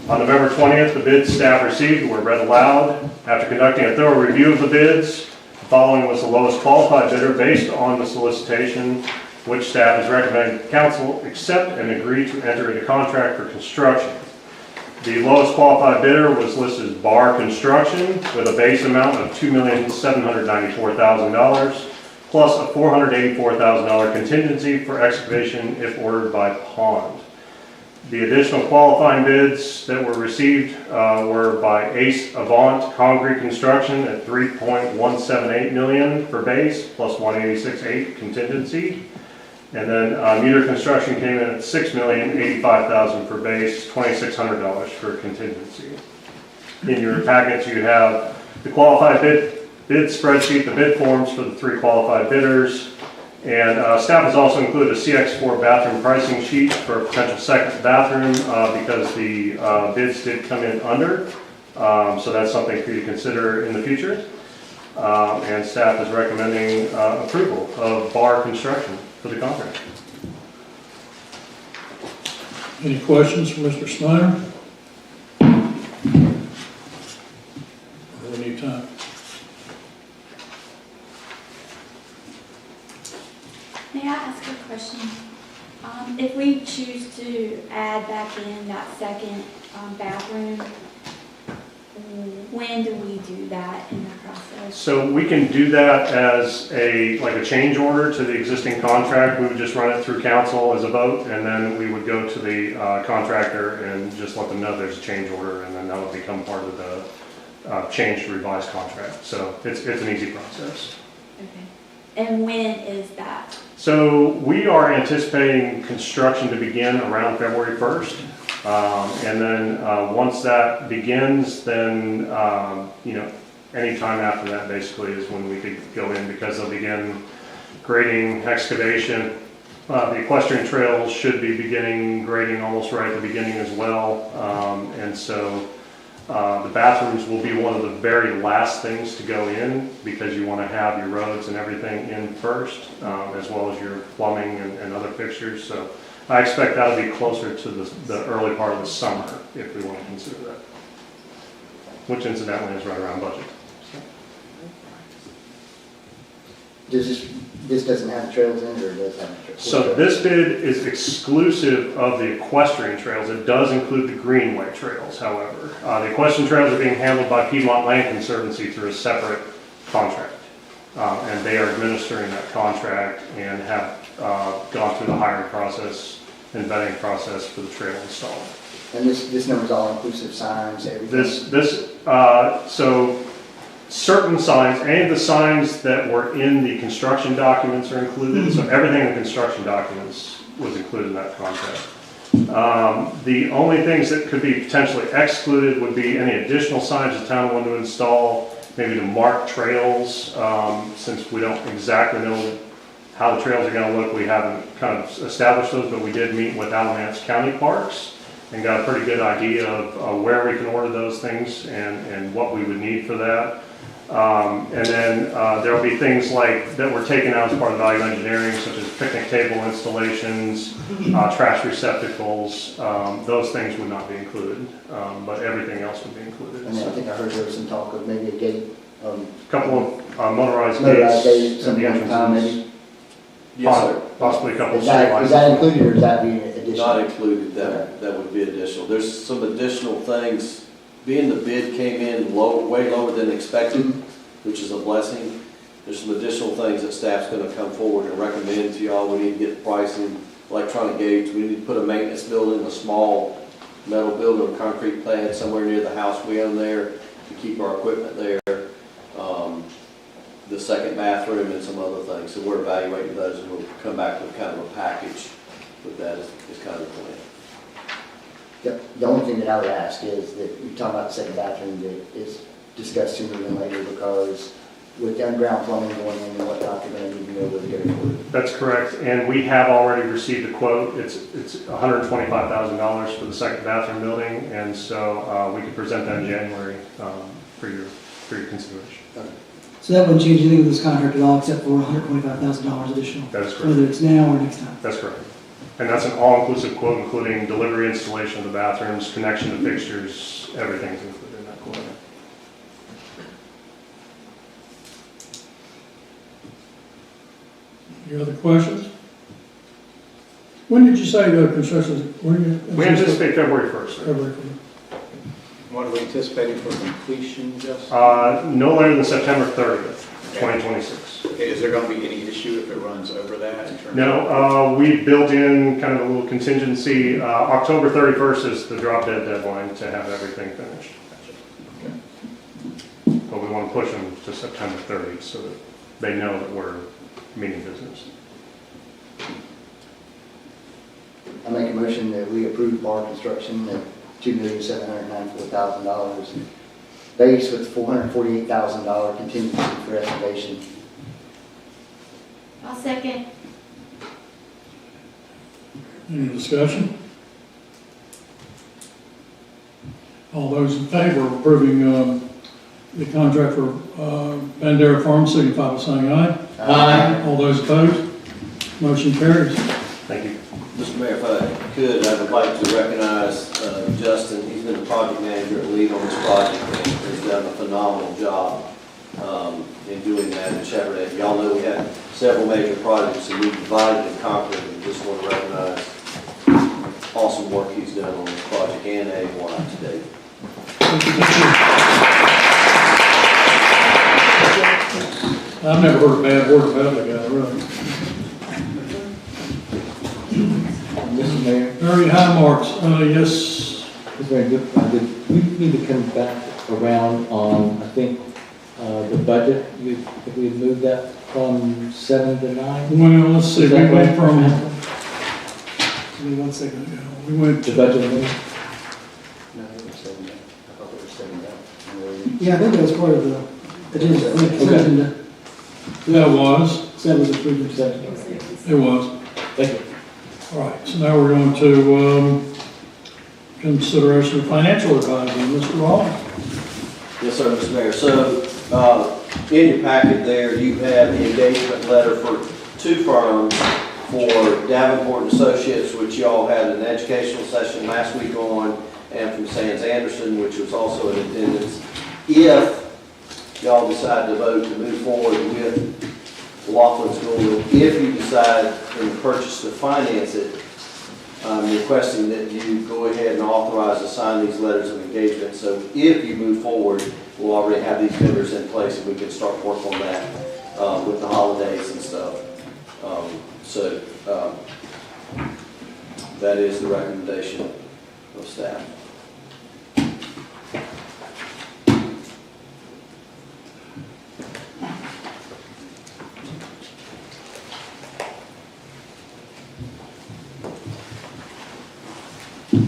On November 20th, the bids staff received were read aloud. After conducting a thorough review of the bids, the following was the lowest qualified bidder based on the solicitation, which staff is recommending council accept and agree to enter into contract for construction. The lowest qualified bidder was listed as Bar Construction with a base amount of $2,794,000 plus a $484,000 contingency for excavation if ordered by Pond. The additional qualifying bids that were received were by Ace Avant Concrete Construction at $3.178 million for base plus $186,800 contingency. And then Muter Construction came in at $6,085,000 for base, $2,600 for contingency. In your packets, you have the qualified bid spreadsheet, the bid forms for the 3 qualified bidders, and staff has also included a CX4 bathroom pricing sheet for a potential second bathroom because the bids did come in under. So that's something for you to consider in the future. And staff is recommending approval of Bar Construction for the contract.
Any questions for Mr. Snyder? Any time?
May I ask a question? If we choose to add back in that second bathroom, when do we do that in the process?
So we can do that as a change order to the existing contract. We would just run it through council as a vote, and then we would go to the contractor and just let them know there's a change order, and then that would become part of the changed revised contract. So it's an easy process.
Okay. And when is that?
So we are anticipating construction to begin around February 1st. And then once that begins, then, any time after that basically is when we could go in, because they'll begin grading, excavation. The equestrian trails should be beginning grading almost right at the beginning as well. And so the bathrooms will be one of the very last things to go in, because you want to have your roads and everything in first, as well as your plumbing and other fixtures. So I expect that'll be closer to the early part of the summer, if we want to consider that, which incidentally is right around budget.
This doesn't have the trails in it, or does have the trails?
So this bid is exclusive of the equestrian trails. It does include the greenway trails, however. The equestrian trails are being handled by Piedmont Land Conservancy through a separate contract. And they are administering that contract and have gone through the hiring process and vetting process for the trail install.
And this number's all inclusive, signs, everything?
So certain signs, any of the signs that were in the construction documents are included. So everything in the construction documents was included in that contract. The only things that could be potentially excluded would be any additional signs the town wanted to install, maybe to mark trails, since we don't exactly know how the trails are going to look. We haven't kind of established those, but we did meet with Alamance County Parks and got a pretty good idea of where we can order those things and what we would need for that. And then there will be things like that were taken out as part of value engineering, such as picnic table installations, trash receptacles. Those things would not be included, but everything else would be included.
And I think I heard there was some talk of maybe a gate.
A couple of motorized gates at the entrances.
Yes, sir.
Possibly a couple of
Is that included, or is that being additional?
Not included, that would be additional. There's some additional things, being the bid came in way lower than expected, which is a blessing. There's some additional things that staff's gonna come forward and recommend to y'all. We need to get pricing, electronic gates. We need to put a maintenance building, a small metal building or concrete pad somewhere near the house we own there to keep our equipment there. the second bathroom and some other things. So we're evaluating those, and we'll come back with kind of a package with that is kind of the plan.
The only thing that I would ask is that you're talking about the second bathroom that is discussed sooner than later, because with the underground plumbing going in and whatnot, they're gonna need to know where to go for it.
That's correct, and we have already received a quote. It's $125,000 for the second bathroom building, and so we could present that in January for your consideration.
So that wouldn't change anything with this contract at all, except for $125,000 additional.
That is correct.
Whether it's now or next time.
That's correct. And that's an all-inclusive quote, including delivery, installation of the bathrooms, connection to fixtures, everything's included in that quote.
Any other questions? When did you say the construction,
We anticipate February 1st.
February 1st.
What are we anticipating for completion, Justin?
No later than September 30th, 2026.
Okay, is there going to be any issue if it runs over that in terms
No, we built in kind of a little contingency. October 31st is the drop dead deadline to have everything finished. But we want to push them to September 30th so that they know that we're meeting business.
I make a motion that we approve bar construction at $2,794,000, base with $448,000 contingency for excavation.
I'll second.
Any discussion? All those in favor of approving the contract for Bandera Farm signify by saying aye.
Aye.
All those opposed? Motion carries.
Thank you.
Mr. Mayor, if I could, I would like to recognize Justin. He's been the project manager at lead on this project and has done a phenomenal job in doing that in Chevrolet. Y'all know we had several major projects and we divided and conquered, and just want to recognize awesome work he's done on this project and A1 today.
I've never heard a bad word about the guy, really.
Mr. Mayor,
Very high marks. Yes.
Mr. Mayor, we need to come back around on, I think, the budget. If we moved that from 7 to 9?
Well, let's see,
Is
we
that
went
right?
from, give me 1 second, we went
The budget amendment?
No, they were 7 down. I thought they were 7 down.
Yeah, I think that was part of the agenda. I think it's
Okay.
agenda.
that was,
So that was approved.
it was.
Thank you.
All right, so now we're going to consideration of financial advisor, Mr. Rollins.
Yes, sir, Mr. Mayor. So, in your packet there, you have the engagement letter for 2 firms for Davenport and Associates, which y'all had an educational session last week on, and from Sands Anderson, which was also in attendance. If y'all decide to vote to move forward with Laughlin School, if you decide in the purchase to finance it, I'm requesting that you go ahead and authorize to sign these letters of engagement. So if you move forward, we'll already have these vendors in place and we can start work on that with the holidays and stuff. That is the recommendation of staff.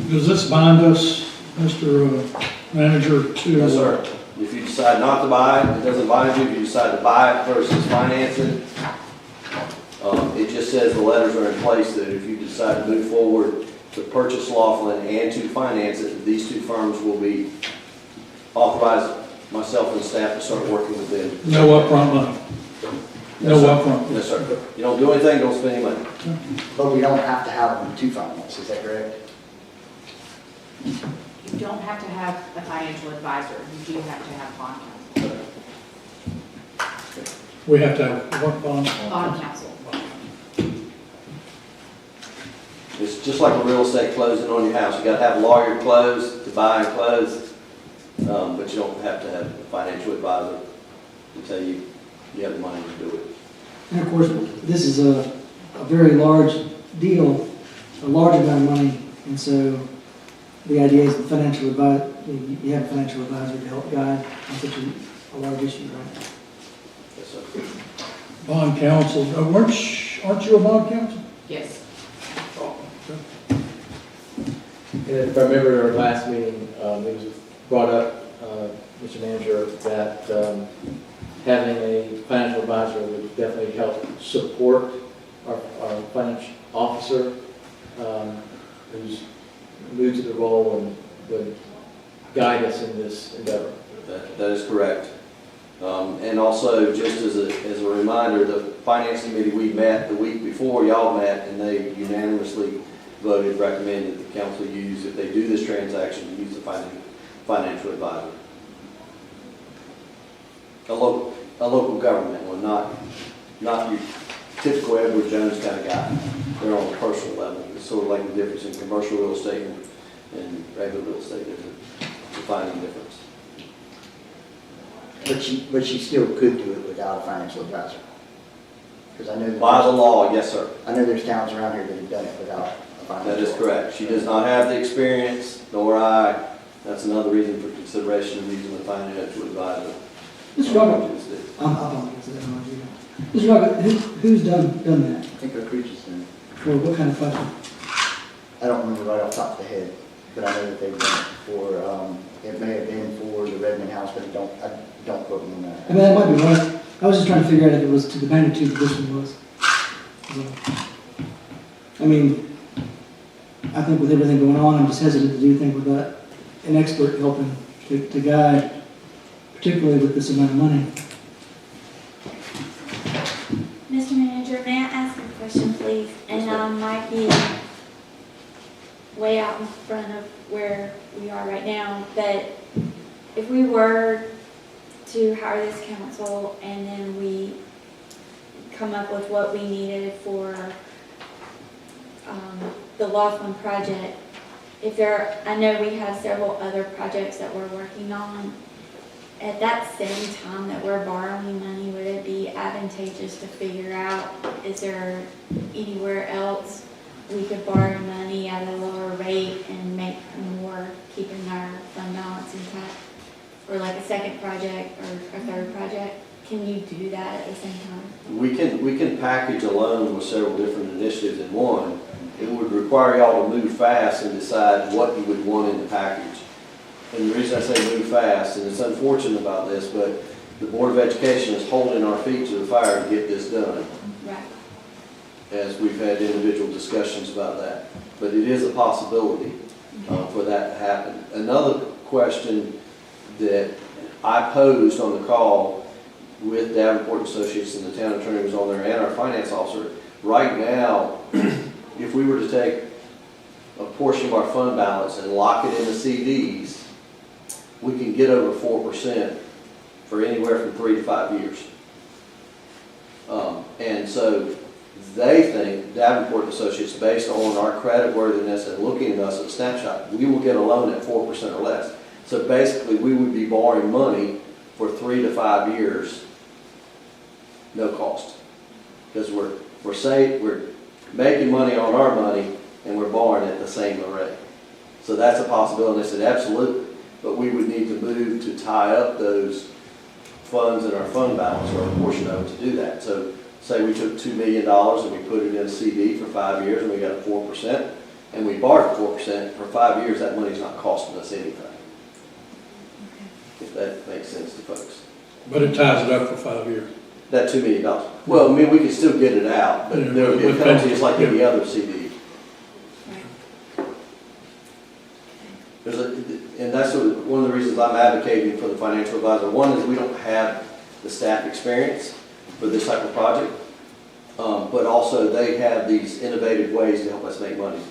Does this bind us, Mr. Manager, to?
Yes, sir. If you decide not to buy it, it doesn't bind you. If you decide to buy it versus finance it, it just says the letters are in place that if you decide to move forward to purchase Laughlin and to finance it, these 2 firms will be authorized, myself and staff, to start working with them.
No upfront money? No
Yes, sir.
upfront?
Yes, sir. You don't do anything, don't spend any money.
But we don't have to have them to finance, is that correct?
You don't have to have a financial advisor, you do have to have bond counsel.
We have to have what bond?
Bond counsel.
It's just like a real estate closing on your house. You gotta have a lawyer close to buy and close, but you don't have to have a financial advisor until you have the money to do it.
And of course, this is a very large deal, a large amount of money, and so the idea is the financial advisor, you have a financial advisor to help guide on such a large issue, right?
Yes, sir.
Bond counsel, aren't you a bond counsel?
Yes.
And if I remember our last meeting, it was brought up, Mr. Manager, that having a financial advisor would definitely help support our financial officer who's new to the role and would guide us in this endeavor.
That is correct. And also, just as a reminder, the finance committee, we met the week before y'all met, and they unanimously voted, recommended the council use, if they do this transaction, use the financial advisor. A local government one, not your typical Edward Jones kind of guy. They're on a personal level. It's sort of like the difference in commercial real estate and regular real estate. There's a defining difference.
But she still could do it without a financial advisor. Because I know that
By the law, yes, sir.
I know there's towns around here that have done it without a financial
That is correct. She does not have the experience, nor I. That's another reason for consideration of using the financial advisor.
Mr. Doggett, I apologize, I didn't know you. Mr. Doggett, who's done that?
I think our creatures done it.
For what kind of question?
I don't remember right off the top of the head, but I know that they've done it for, it may have been for the Redmond House, but I don't quote me on that.
I mean, that might be right. I was just trying to figure out if it was to the magnitude this one was. I mean, I think with everything going on, I'm just hesitant to do things without an expert helping to guide, particularly with this amount of money.
Mr. Manager, may I ask a question, please? And I might be way out in front of where we are right now, but if we were to hire this council and then we come up with what we needed for the Laughlin project, I know we have several other projects that we're working on. At that same time that we're borrowing money, would it be advantageous to figure out, is there anywhere else we could borrow money at a lower rate and make more, keeping our fund balance intact? Or like a second project or a third project? Can you do that at the same time?
We can package a loan with several different initiatives in one. It would require y'all to move fast and decide what you would want in the package. And the reason I say move fast, and it's unfortunate about this, but the Board of Education is holding our feet to the fire to get this done.
Right.
As we've had individual discussions about that. But it is a possibility for that to happen. Another question that I posed on the call with Davenport Associates and the town attorney was on there and our finance officer. Right now, if we were to take a portion of our fund balance and lock it in the CDs, we can get over 4% for anywhere from 3 to 5 years. And so they think, Davenport Associates, based on our creditworthiness and looking at us at Snapshot, we will get a loan at 4% or less. So basically, we would be borrowing money for 3 to 5 years, no cost. Because we're making money on our money and we're borrowing at the same rate. So that's a possibility. And they said, absolutely. But we would need to move to tie up those funds in our fund balance or a portion of it to do that. So say we took $2 million and we put it in a CD for 5 years and we got a 4%, and we borrowed 4%, for 5 years that money's not costing us anything. If that makes sense to folks.
But it ties it up for 5 years.
That $2 million. Well, I mean, we could still get it out, but there would be a penalty just like any other CD. And that's one of the reasons I'm advocating for the financial advisor. One is we don't have the staff experience for this type of project, but also they have these innovative ways to help us make money.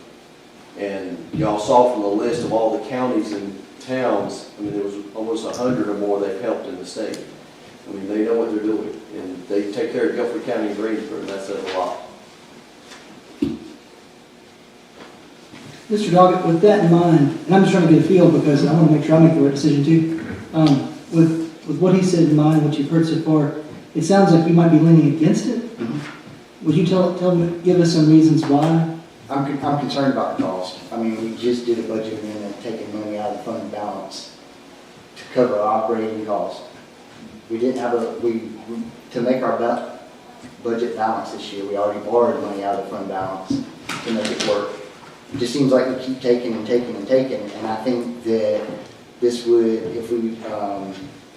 And y'all saw from the list of all the counties and towns, I mean, there was almost 100 or more they've helped in the state. I mean, they know what they're doing, and they take care of Guilford County and Greensboro, and that says a lot.
Mr. Doggett, with that in mind, and I'm just trying to get a feel because I want to make sure I make the right decision too. With what he said in mind, what you've heard so far, it sounds like you might be leaning against it. Mm-hmm. Would you give us some reasons why?
I'm concerned about the cost. I mean, we just did a budget amendment, taking money out of the fund balance to cover our operating costs. We didn't have we to make our budget balance this year, we already borrowed money out of the fund balance to make it work. It just seems like we keep taking and taking and taking, and I think that this would, if we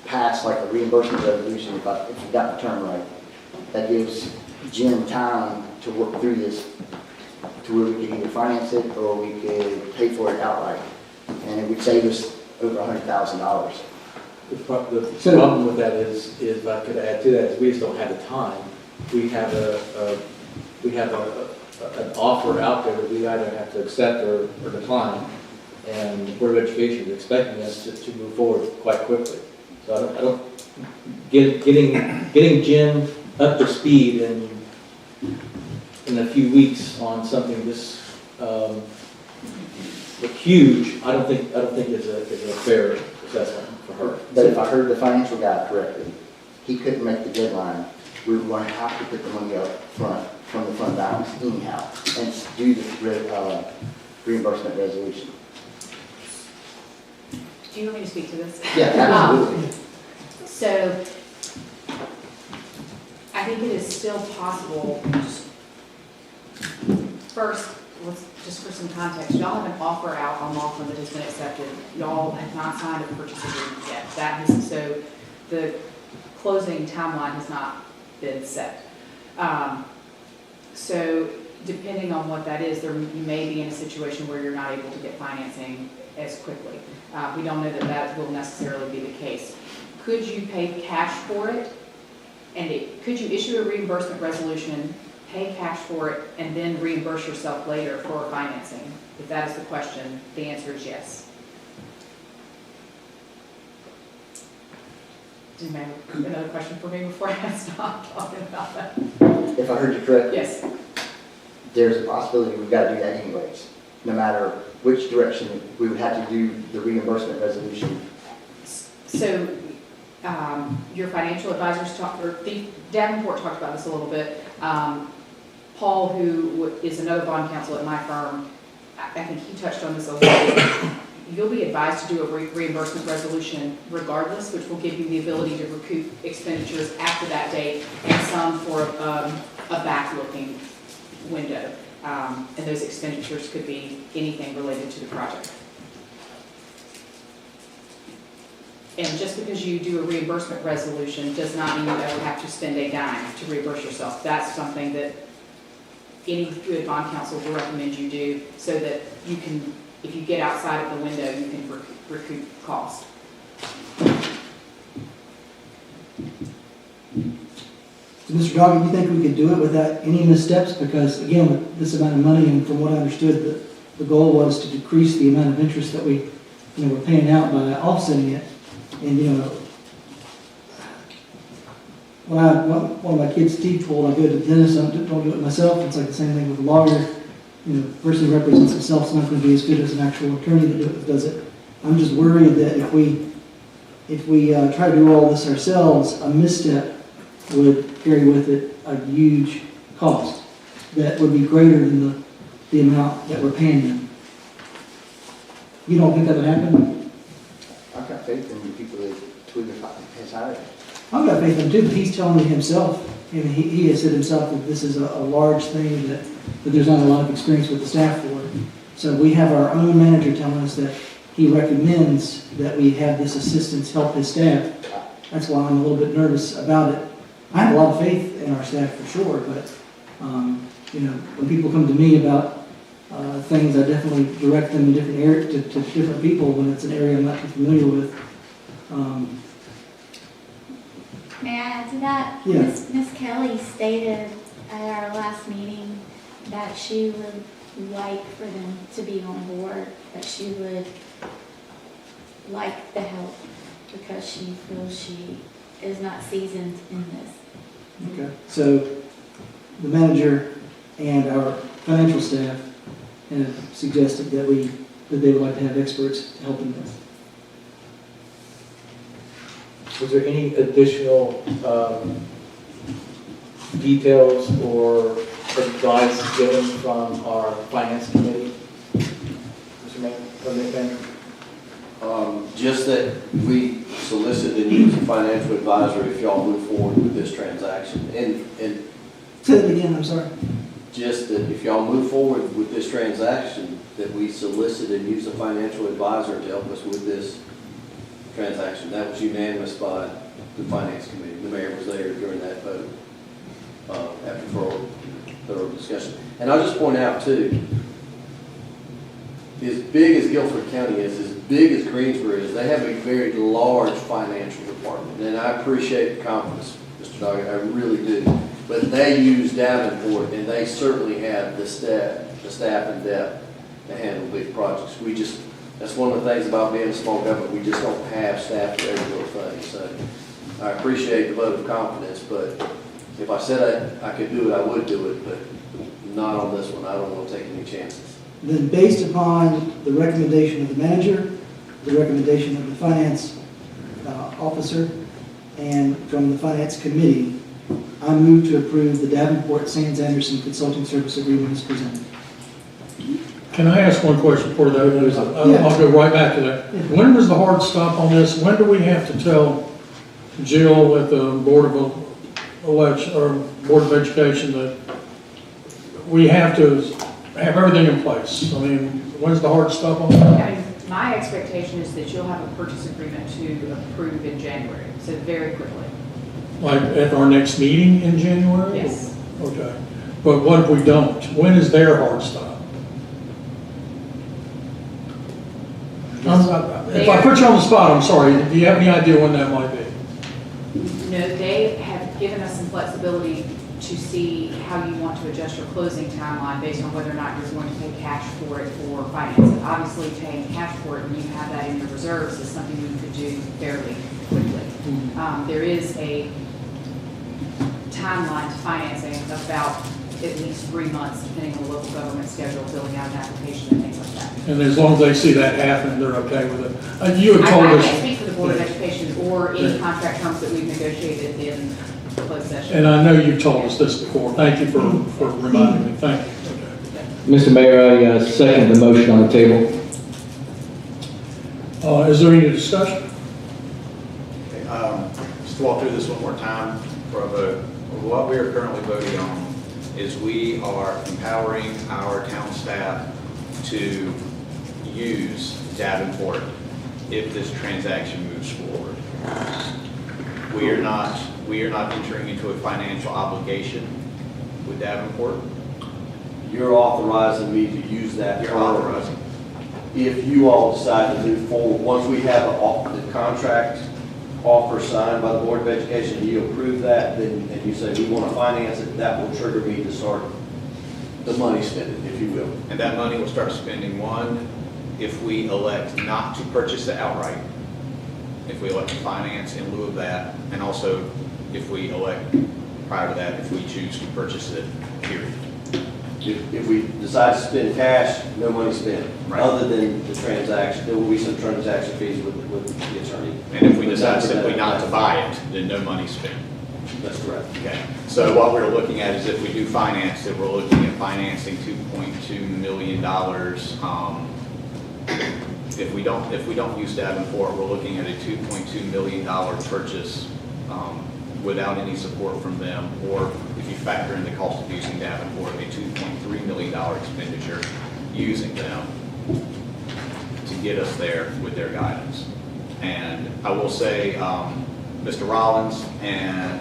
pass like a reimbursement resolution, if we got the term right, that gives Jim time to work through this to where we could either finance it or we could pay for it outright. And it would save us over $100,000.
The problem with that is, if I could add to that, is we just don't have the time. We have an offer out there that we either have to accept or decline. And the Board of Education is expecting us to move forward quite quickly. So I don't getting Jim up to speed in a few weeks on something this huge, I don't think is a fair assessment for her.
But if I heard the financial guy correctly, he couldn't make the deadline. We were going to have to put the money up front from the fund balance anyhow and do the reimbursement resolution.
Do you want me to speak to this?
Yeah, absolutely.
So, I think it is still possible. First, just for some context, y'all have an offer out on Laughlin that has been accepted. Y'all have not signed a purchase agreement yet. So the closing timeline has not been set. So depending on what that is, you may be in a situation where you're not able to get financing as quickly. We don't know that will necessarily be the case. Could you pay cash for it? And could you issue a reimbursement resolution, pay cash for it, and then reimburse yourself later for financing? If that is the question, the answer is yes. Do you have another question for me before I stop talking about that?
If I heard you correctly.
Yes.
There's a possibility we've got to do that anyways. No matter which direction, we would have to do the reimbursement resolution.
So, your financial advisors Davenport talked about this a little bit. Paul, who is another bond counsel at my firm, I think he touched on this a little bit. You'll be advised to do a reimbursement resolution regardless, which will give you the ability to recoup expenditures after that date and some for a back-looking window. And those expenditures could be anything related to the project. And just because you do a reimbursement resolution does not mean you ever have to spend a dime to reimburse yourself. That's something that any good bond counsel will recommend you do so that you can, if you get outside of the window, you can recoup cost.
So Mr. Doggett, you think we could do it without any missteps? Because again, with this amount of money, and from what I understood, the goal was to decrease the amount of interest that we're paying out by offsetting it. And when one of my kids' teeth pulled, I go to the dentist. I don't do it myself. It's like the same thing with a lawyer. The person who represents himself is not going to be as good as an actual attorney that does it. I'm just worried that if we try to do all this ourselves, a misstep would carry with it a huge cost that would be greater than the amount that we're paying them. You don't think that would happen?
I've got faith in the people that Twitter has hired.
I've got faith in him too, but he's telling me himself, and he has said himself that this is a large thing that there's not a lot of experience with the staff for. So we have our own manager telling us that he recommends that we have this assistance help his staff. That's why I'm a little bit nervous about it. I have a lot of faith in our staff for sure, but when people come to me about things, I definitely direct them in different areas to different people when it's an area I'm not too familiar with.
May I add to that?
Yeah.
Miss Kelly stated at our last meeting that she would like for them to be on board, that she would like the help because she feels she is not seasoned in this.
Okay. So the manager and our financial staff have suggested that they would like to have experts to help in this.
Was there any additional details or advice given from our finance committee? Mr. Manager?
Just that we solicit and use a financial advisor if y'all move forward with this transaction. And
Say it again, I'm sorry.
just that if y'all move forward with this transaction, that we solicit and use a financial advisor to help us with this transaction. That was unanimous by the finance committee. The mayor was there during that vote, after thorough discussion. And I'll just point out too, as big as Guilford County is, as big as Greensboro is, they have a very large financial department. And I appreciate the confidence, Mr. Doggett, I really do. But they use Davenport, and they certainly have the staff and depth to handle big projects. That's one of the things about being a small government, we just don't have staff for every little thing. So I appreciate the vote of confidence, but if I said I could do it, I would do it, but not on this one. I don't want to take any chances.
Then based upon the recommendation of the manager, the recommendation of the finance officer, and from the finance committee, I move to approve the Davenport Sands Anderson Consulting Service Agreement as presented.
Can I ask one question before that? I'll go right back to that. When was the hard stop on this? When do we have to tell Jill at the Board of Election, or Board of Education, that we have to have everything in place? I mean, when's the hard stop on that?
I mean, my expectation is that you'll have a purchase agreement to approve in January, so very quickly.
Like at our next meeting in January?
Yes.
Okay. But what if we don't? When is their hard stop? If I put you on the spot, I'm sorry. Do you have any idea when that might be?
No, they have given us some flexibility to see how you want to adjust your closing timeline based on whether or not you're going to pay cash for it or finance it. Obviously, paying cash for it and you have that in your reserves is something you could do fairly quickly. There is a timeline to financing of about at least 3 months, depending on the local government schedule, filling out an application and things like that.
And as long as they see that happen, they're okay with it. You had told
I
us.
can't speak for the Board of Education or any contract terms that we've negotiated in closed session.
And I know you've told us this before. Thank you for reminding me. Thank you. Okay.
Mr. Mayor, I second the motion on the table.
Is there any discussion?
Just to walk through this one more time for a vote. What we are currently voting on is we are empowering our town staff to use Davenport if this transaction moves forward. We are not entering into a financial obligation with Davenport.
You're authorizing me to use that.
You're authorizing.
If you all decide to move forward, once we have the contract offer signed by the Board of Education, you approve that, then, and you say we want to finance it, that will trigger me to start the money spending, if you will.
And that money will start spending, one, if we elect not to purchase it outright, if we elect to finance in lieu of that, and also if we elect prior to that, if we choose to purchase it, period.
If we decide to spend cash, no money spent,
Right.
other than the transaction. There will be some transaction fees with the attorney.
And if we decide simply not to buy it, then no money spent.
That's correct.
Okay, so what we're looking at is if we do finance it, we're looking at financing $2.2 million. If we don't use Davenport, we're looking at a $2.2 million purchase without any support from them, or if you factor in the cost of using Davenport, a $2.3 million expenditure using them to get us there with their guidance. And I will say, Mr. Rollins and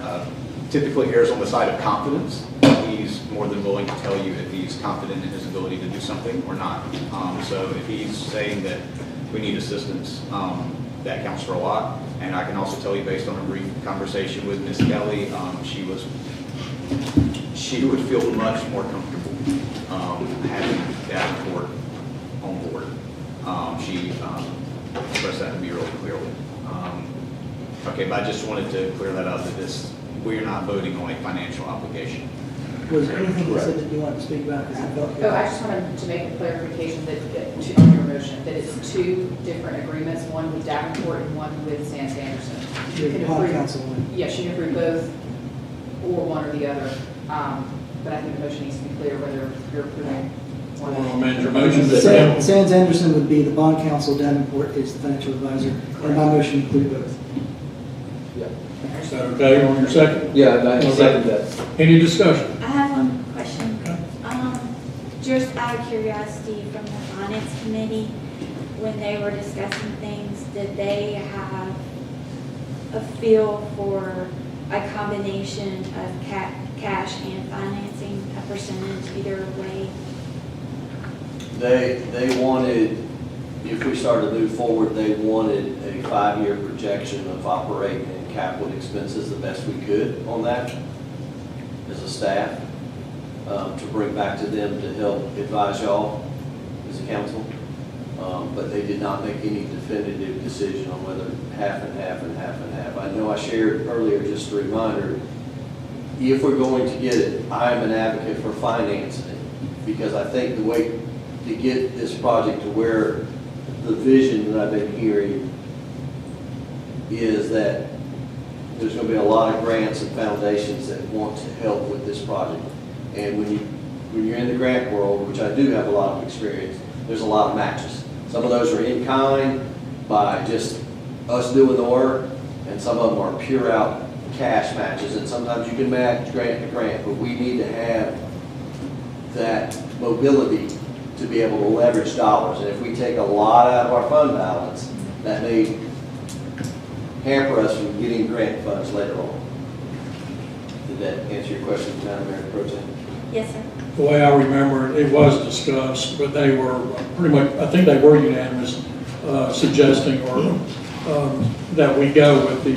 typically errs on the side of confidence. He's more than willing to tell you if he's confident in his ability to do something or not. So if he's saying that we need assistance, that counts for a lot. And I can also tell you, based on a brief conversation with Ms. Kelly, she would feel much more comfortable having Davenport on board. She expressed that to me really clearly. Okay, but I just wanted to clear that up, that we're not voting on a financial obligation.
Was there anything you said that you wanted to speak about? Because I felt.
Oh, I just wanted to make a clarification that on your motion, that it's two different agreements, one with Davenport and one with Sands Anderson. You can
Bond
approve,
council one.
yes, you can approve both or one or the other. But I think the motion needs to be clear whether you're approving
Want to amend your motion, Mr.
Sands
Hamilton?
Sands Anderson would be the bond counsel, Davenport is the financial advisor, and my motion include both.
Is that okay on your second?
Yeah, I second that.
Any discussion?
I have one question.
Okay.
Just out of curiosity, from the finance committee, when they were discussing things, did they have a feel for a combination of cash and financing, a percentage either way?
They wanted, if we started to move forward, they wanted a 5-year projection of operating and capital expenses the best we could on that as a staff, to bring back to them to help advise y'all as a council. But they did not make any definitive decision on whether half and half and half and half. I know I shared earlier, just a reminder, if we're going to get it, I am an advocate for financing it, because I think the way to get this project to where the vision that I've been hearing is that there's going to be a lot of grants and foundations that want to help with this project. And when you're in the grant world, which I do have a lot of experience, there's a lot of matches. Some of those are in kind by just us doing the work, and some of them are pure out cash matches. And sometimes you can match grant to grant, but we need to have that mobility to be able to leverage dollars. And if we take a lot out of our fund balance, that may hamper us from getting grant funds later on. Did that answer your question, Madam Mayor Pro Tem?
Yes, sir.
The way I remember it, it was discussed, but they were pretty much, I think they were unanimous, suggesting or that we go with the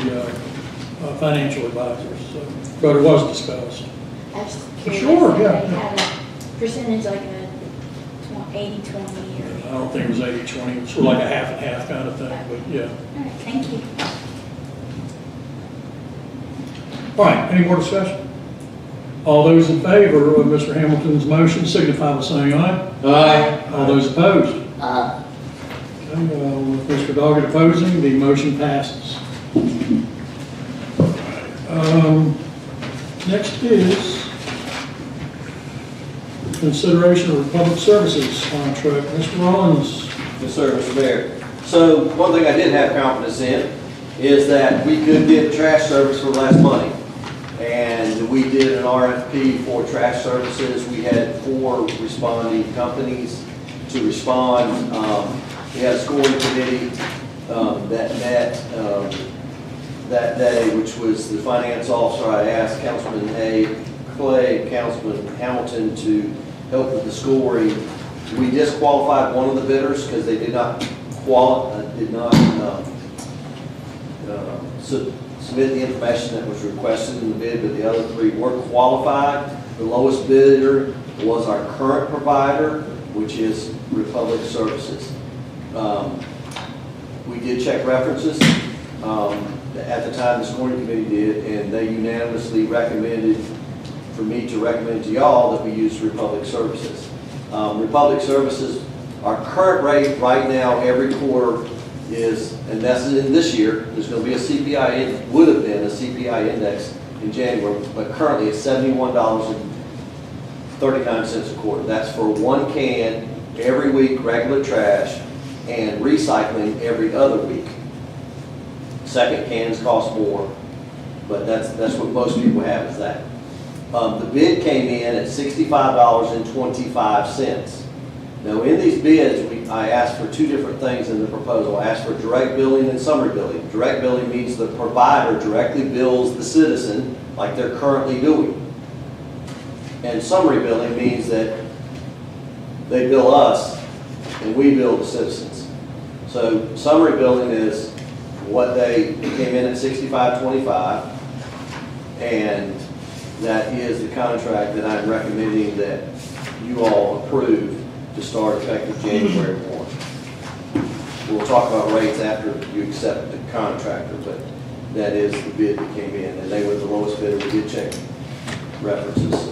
financial advisors. So, but it was discussed.
I was just curious.
Sure,
if
yeah.
They had a percentage like a 80-20 or.
I don't think it was 80-20, it was sort of like a half and half kind of thing, but yeah.
All right, thank you.
All right, any more discussion? All those in favor of Mr. Hamilton's motion signify by saying aye.
Aye.
All those opposed?
Aye.
Okay, with Mr. Doggett opposing, the motion passes. Next is consideration of public services contract. Mr. Rollins.
Yes, sir, Mr. Mayor. So one thing I did have confidence in is that we could get trash service for less money. And we did an RFP for trash services. We had 4 responding companies to respond. We had a scoring committee that met that day, which was the finance officer. I asked Councilman Clay and Councilman Hamilton to help with the scoring. We disqualified one of the bidders because they did not submit the information that was requested in the bid, but the other 3 were qualified. The lowest bidder was our current provider, which is Republic Services. We did check references at the time the scoring committee did, and they unanimously recommended for me to recommend to y'all that we use Republic Services. Republic Services, our current rate right now every quarter is, and that's in this year, there's going to be a CPI, would have been a CPI index in January, but currently it's $71.39 a quarter. That's for 1 can every week, regular trash, and recycling every other week. Second cans cost more, but that's what most people have is that. The bid came in at $65.25. Now, in these bids, I asked for 2 different things in the proposal. I asked for direct billing and summary billing. Direct billing means the provider directly bills the citizen like they're currently doing. And summary billing means that they bill us and we bill the citizens. So summary billing is what they came in at $65.25, and that is the contract that I'm recommending that you all approve to start effective January 1. We'll talk about rates after you accept the contractor, but that is the bid that came in, and they were the lowest bidder. We did check references,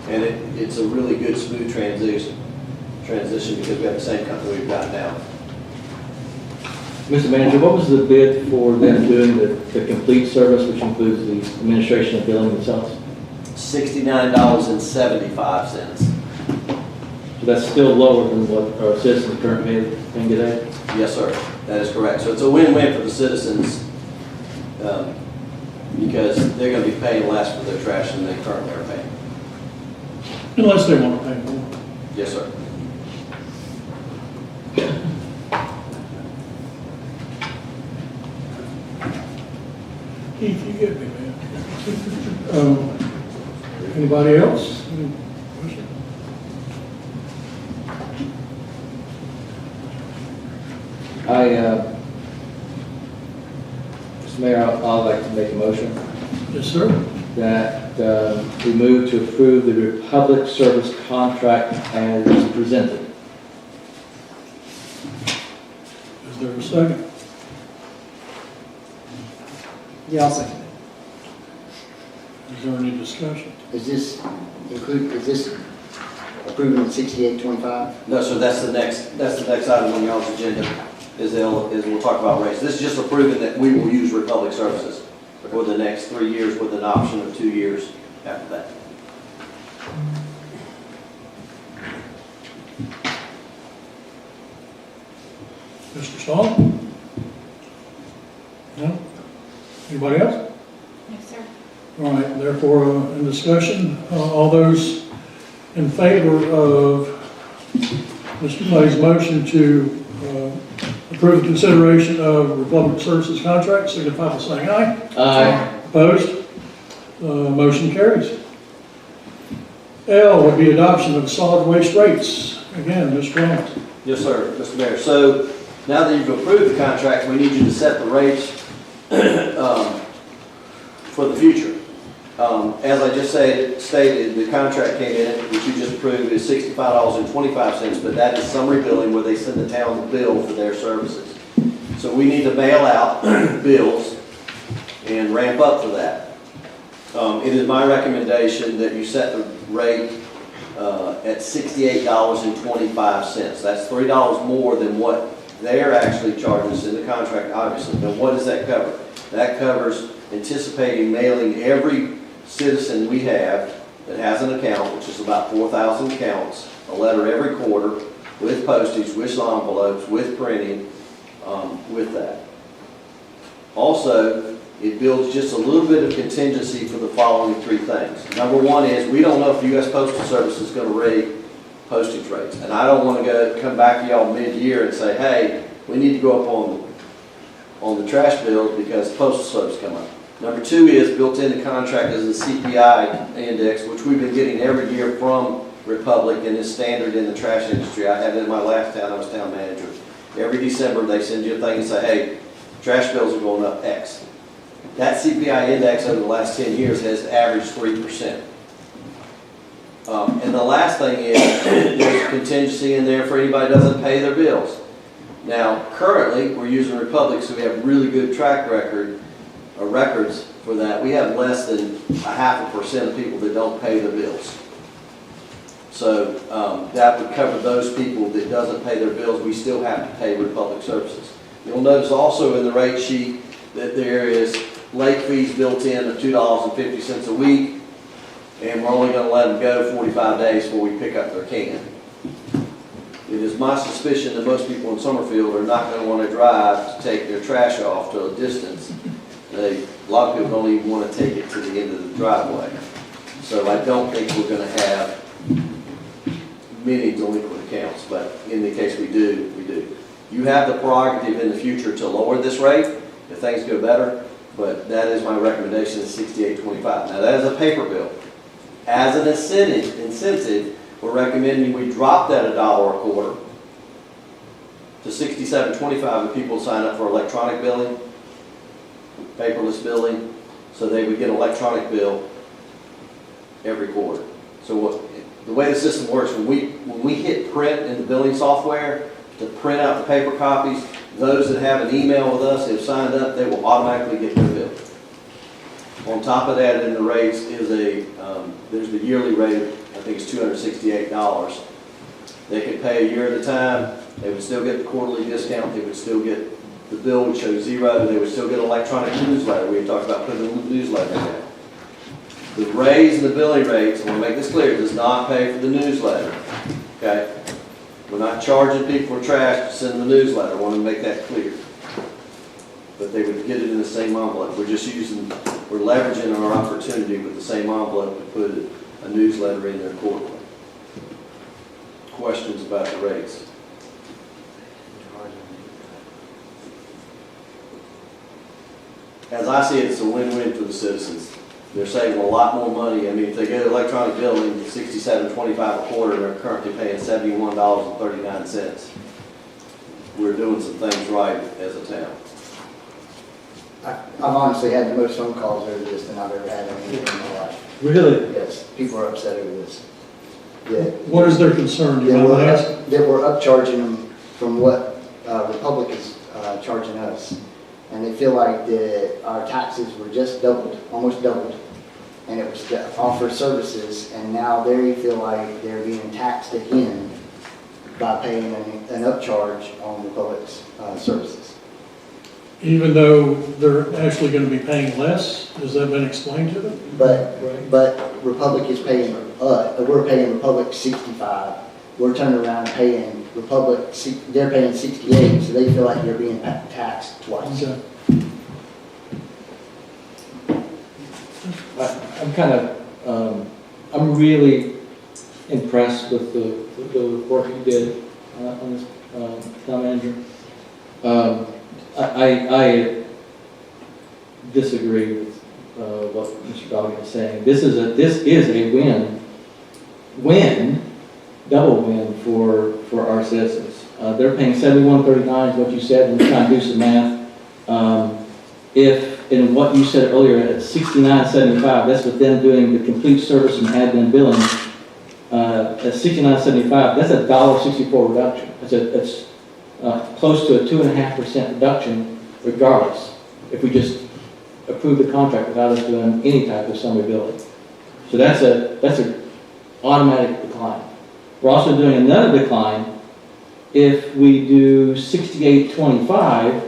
and it's a really good smooth transition because we have the same company we've got now.
Mr. Manager, what was the bid for them doing the complete service, which includes the administration of billing themselves?
$69.75.
So That's still lower than what our citizens currently paying today?
Yes, sir, that is correct. So it's a win-win for the citizens, because they're gonna be paying less for their trash than they currently are paying.
Unless they want to pay more.
Yes, sir.
Keith, you get me, man. Anybody else? Any questions?
Mr. Mayor, I'd like to make a motion
Yes, sir.
that we move to approve the Republic Service contract as presented.
Is there a second?
Yeah, I'll second it.
Is there any discussion?
Is this approving 6825?
No, sir, that's the next item on y'all's agenda, is we'll talk about rates. This is just approving that we will use Republic Services for the next 3 years with an option of 2 years after that.
Mr. Stahl? No? Anybody else?
No, sir.
All right, therefore, in discussion, all those in favor of Mr. Clay's motion to approve the consideration of Republic Services contract, signify by saying aye.
Aye.
Opposed? Motion carries. L would be adoption of solid waste rates. Again, Mr. Rollins.
Yes, sir, Mr. Mayor. So now that you've approved the contract, we need you to set the rates for the future. As I just stated, the contract came in, which you just approved, is $65.25, but that is summary billing where they send the town the bill for their services. So we need to mail out bills and ramp up for that. It is my recommendation that you set the rate at $68.25. That's $3 more than what they're actually charging us in the contract, obviously. Now, what does that cover? That covers anticipating mailing every citizen we have that has an account, which is about 4,000 accounts, a letter every quarter with postage, with envelopes, with printing, with that. Also, it builds just a little bit of contingency for the following 3 things. Number 1 is we don't know if the U.S. Postal Service is going to rate postage rates. And I don't want to come back to y'all mid-year and say, hey, we need to go up on the trash bills because the Postal Service come up. Number 2 is built in the contract is a CPI index, which we've been getting every year from Republic and is standard in the trash industry. I had it in my last town, I was town manager. Every December they send you a thing and say, hey, trash bills are going up X. That CPI index over the last 10 years has averaged 3%. And the last thing is there's contingency in there for anybody that doesn't pay their bills. Now, currently, we're using Republic, so we have really good track records for that. We have less than 0.5% of people that don't pay their bills. So that would cover those people that doesn't pay their bills. We still have to pay Republic Services. You'll notice also in the rate sheet that there is late fees built in of $2.50 a week, and we're only going to let them go 45 days before we pick up their can. It is my suspicion that most people in Summerfield are not going to want to drive to take their trash off to a distance. A lot of people don't even want to take it to the end of the driveway. So I don't think we're going to have many delinquent accounts, but in the case we do, we do. You have the prerogative in the future to lower this rate if things go better, but that is my recommendation is $68.25. Now that is a paper bill. As an incentive, we're recommending we drop that $1 a quarter to $67.25 if people sign up for electronic billing, paperless billing, so they would get an electronic bill every quarter. So the way the system works, when we hit print in the billing software to print out the paper copies, those that have an email with us, have signed up, they will automatically get their bill. On top of that, in the rates is there's the yearly rate, I think it's $268. They could pay a year at a time, they would still get the quarterly discount, they would still get, the bill would show 0, they would still get an electronic newsletter. We had talked about putting a newsletter in there. The raise in the billing rates, I want to make this clear, does not pay for the newsletter. Okay? We're not charging people for trash to send the newsletter, I want to make that clear. But they would get it in the same envelope. We're just we're leveraging our opportunity with the same envelope to put a newsletter in there quarterly. Questions about the rates? As I see it, it's a win-win for the citizens. They're saving a lot more money. I mean, if they get electronic billing, $67.25 a quarter, and they're currently paying $71.39. We're doing some things right as a town.
I've honestly had the most phone calls over this than I've ever had in any in my life.
Really?
Yes, people are upset over this. That-
What is their concern? You
That
mind
we're,
asking?
that we're upcharging them from what Republic is charging us. And they feel like that our taxes were just doubled, almost doubled. And it was to offer services, and now they feel like they're being taxed again by paying an upcharge on Republic's services.
Even though they're actually going to be paying less? Has that been explained to them?
But Republic is paying, we're paying Republic 65. We're turning around and paying Republic, they're paying 68, so they feel like they're being taxed twice.
Okay.
I'm kind of, I'm really impressed with the work you did on this, town manager. I disagree with what Mr. Doggett is saying. This is a double win for our citizens. They're paying $71.39 is what you said, and trying to do some math. If, in what you said earlier, at $69.75, that's with them doing the complete service and admin billing, at $69.75, that's a $1.64 reduction. That's close to a 2.5% reduction regardless, if we just approve the contract without us doing any type of summary billing. So that's a automatic decline. We're also doing another decline if we do $68.25.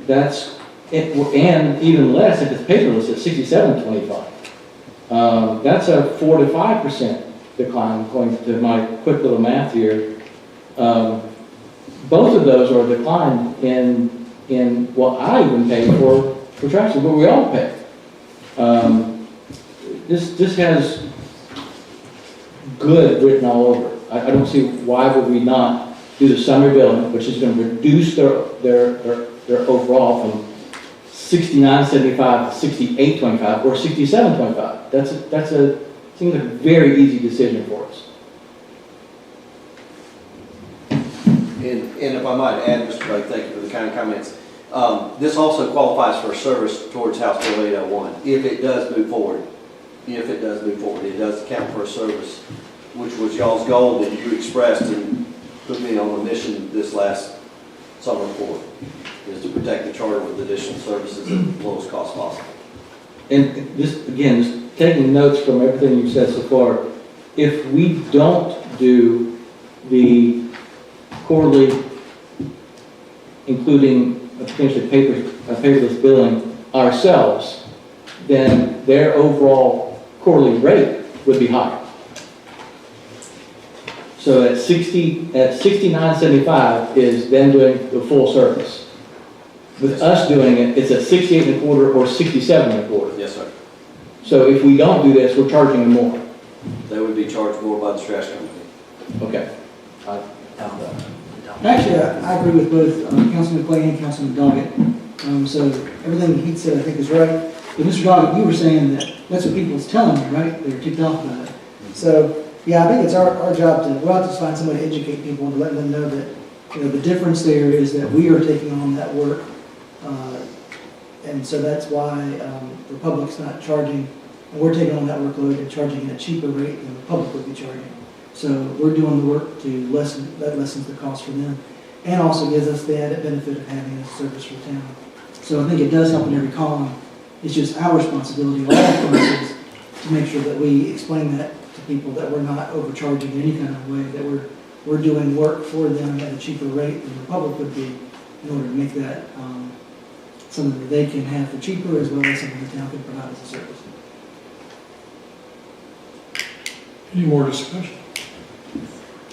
That's it, and even less if it's paperless at $67.25. That's a 4 to 5% decline according to my quick little math here. Both of those are a decline in what I even pay for trash, what we all pay. This has good written all over. I don't see why would we not do the summary billing, which is going to reduce their overall from $69.75 to $68.25 or $67.25. Seems like a very easy decision for us.
And if I might add, Mr. Blake, thank you for the kind comments. This also qualifies for a service towards House Bill 801 if it does move forward. It does count for a service, which was y'all's goal that you expressed and put me on a mission this last summer for, is to protect the charter with additional services at the lowest cost possible.
And this, again, just taking notes from everything you've said so far, if we don't do the quarterly, including potentially paperless billing ourselves, then their overall quarterly rate would be higher. So at $69.75 is them doing the full service. With us doing it, it's at $68.25 or $67.25.
Yes, sir.
So if we don't do this, we're charging them more.
They would be charged more by the trash company.
Okay.
Actually, I agree with both Councilman Clay and Councilman Doggett. So everything he said, I think, is right. But Mr. Doggett, you were saying that that's what people's telling you, right? They were ticked off about it. So, yeah, I think it's our job to go out to find somebody to educate people and to let them know that, the difference there is that we are taking on that work. And so that's why the public's not charging, and we're taking on that workload and charging at a cheaper rate than the public would be charging. So we're doing the work to that lessens the cost for them, and also gives us the added benefit of having a service for town. So I think it does help in every column. It's just our responsibility, all of us, is to make sure that we explain that to people, that we're not overcharging in any kind of way, that we're doing work for them at a cheaper rate than the public would be, in order to make that something that they can have for cheaper, as well as something the town can provide as a service.
Any more discussion?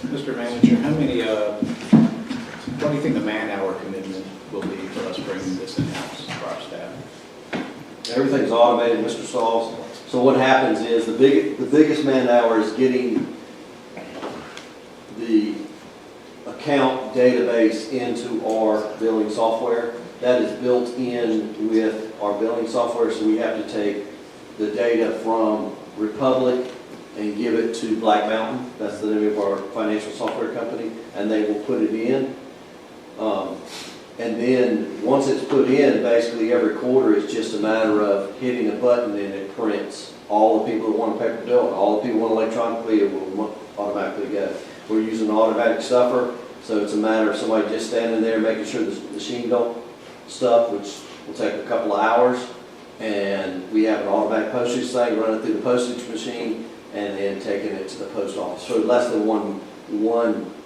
Mr. Manager, how many, what do you think the man-hour commitment will be for us bringing this in-house for our staff?
Everything's automated, Mr. Sauls. So what happens is the biggest man hour is getting the account database into our billing software. That is built in with our billing software, so we have to take the data from Republic and give it to Black Mountain. That's the name of our financial software company, and they will put it in. And then once it's put in, basically every quarter it's just a matter of hitting a button and it prints. All the people that want a paper bill, and all the people who want electronically, it will automatically go. We're using an automatic stuffer, so it's a matter of somebody just standing there making sure the machine don't stuff, which will take a couple of hours. And we have an automatic postage thing running through the postage machine and then taking it to the post office for less than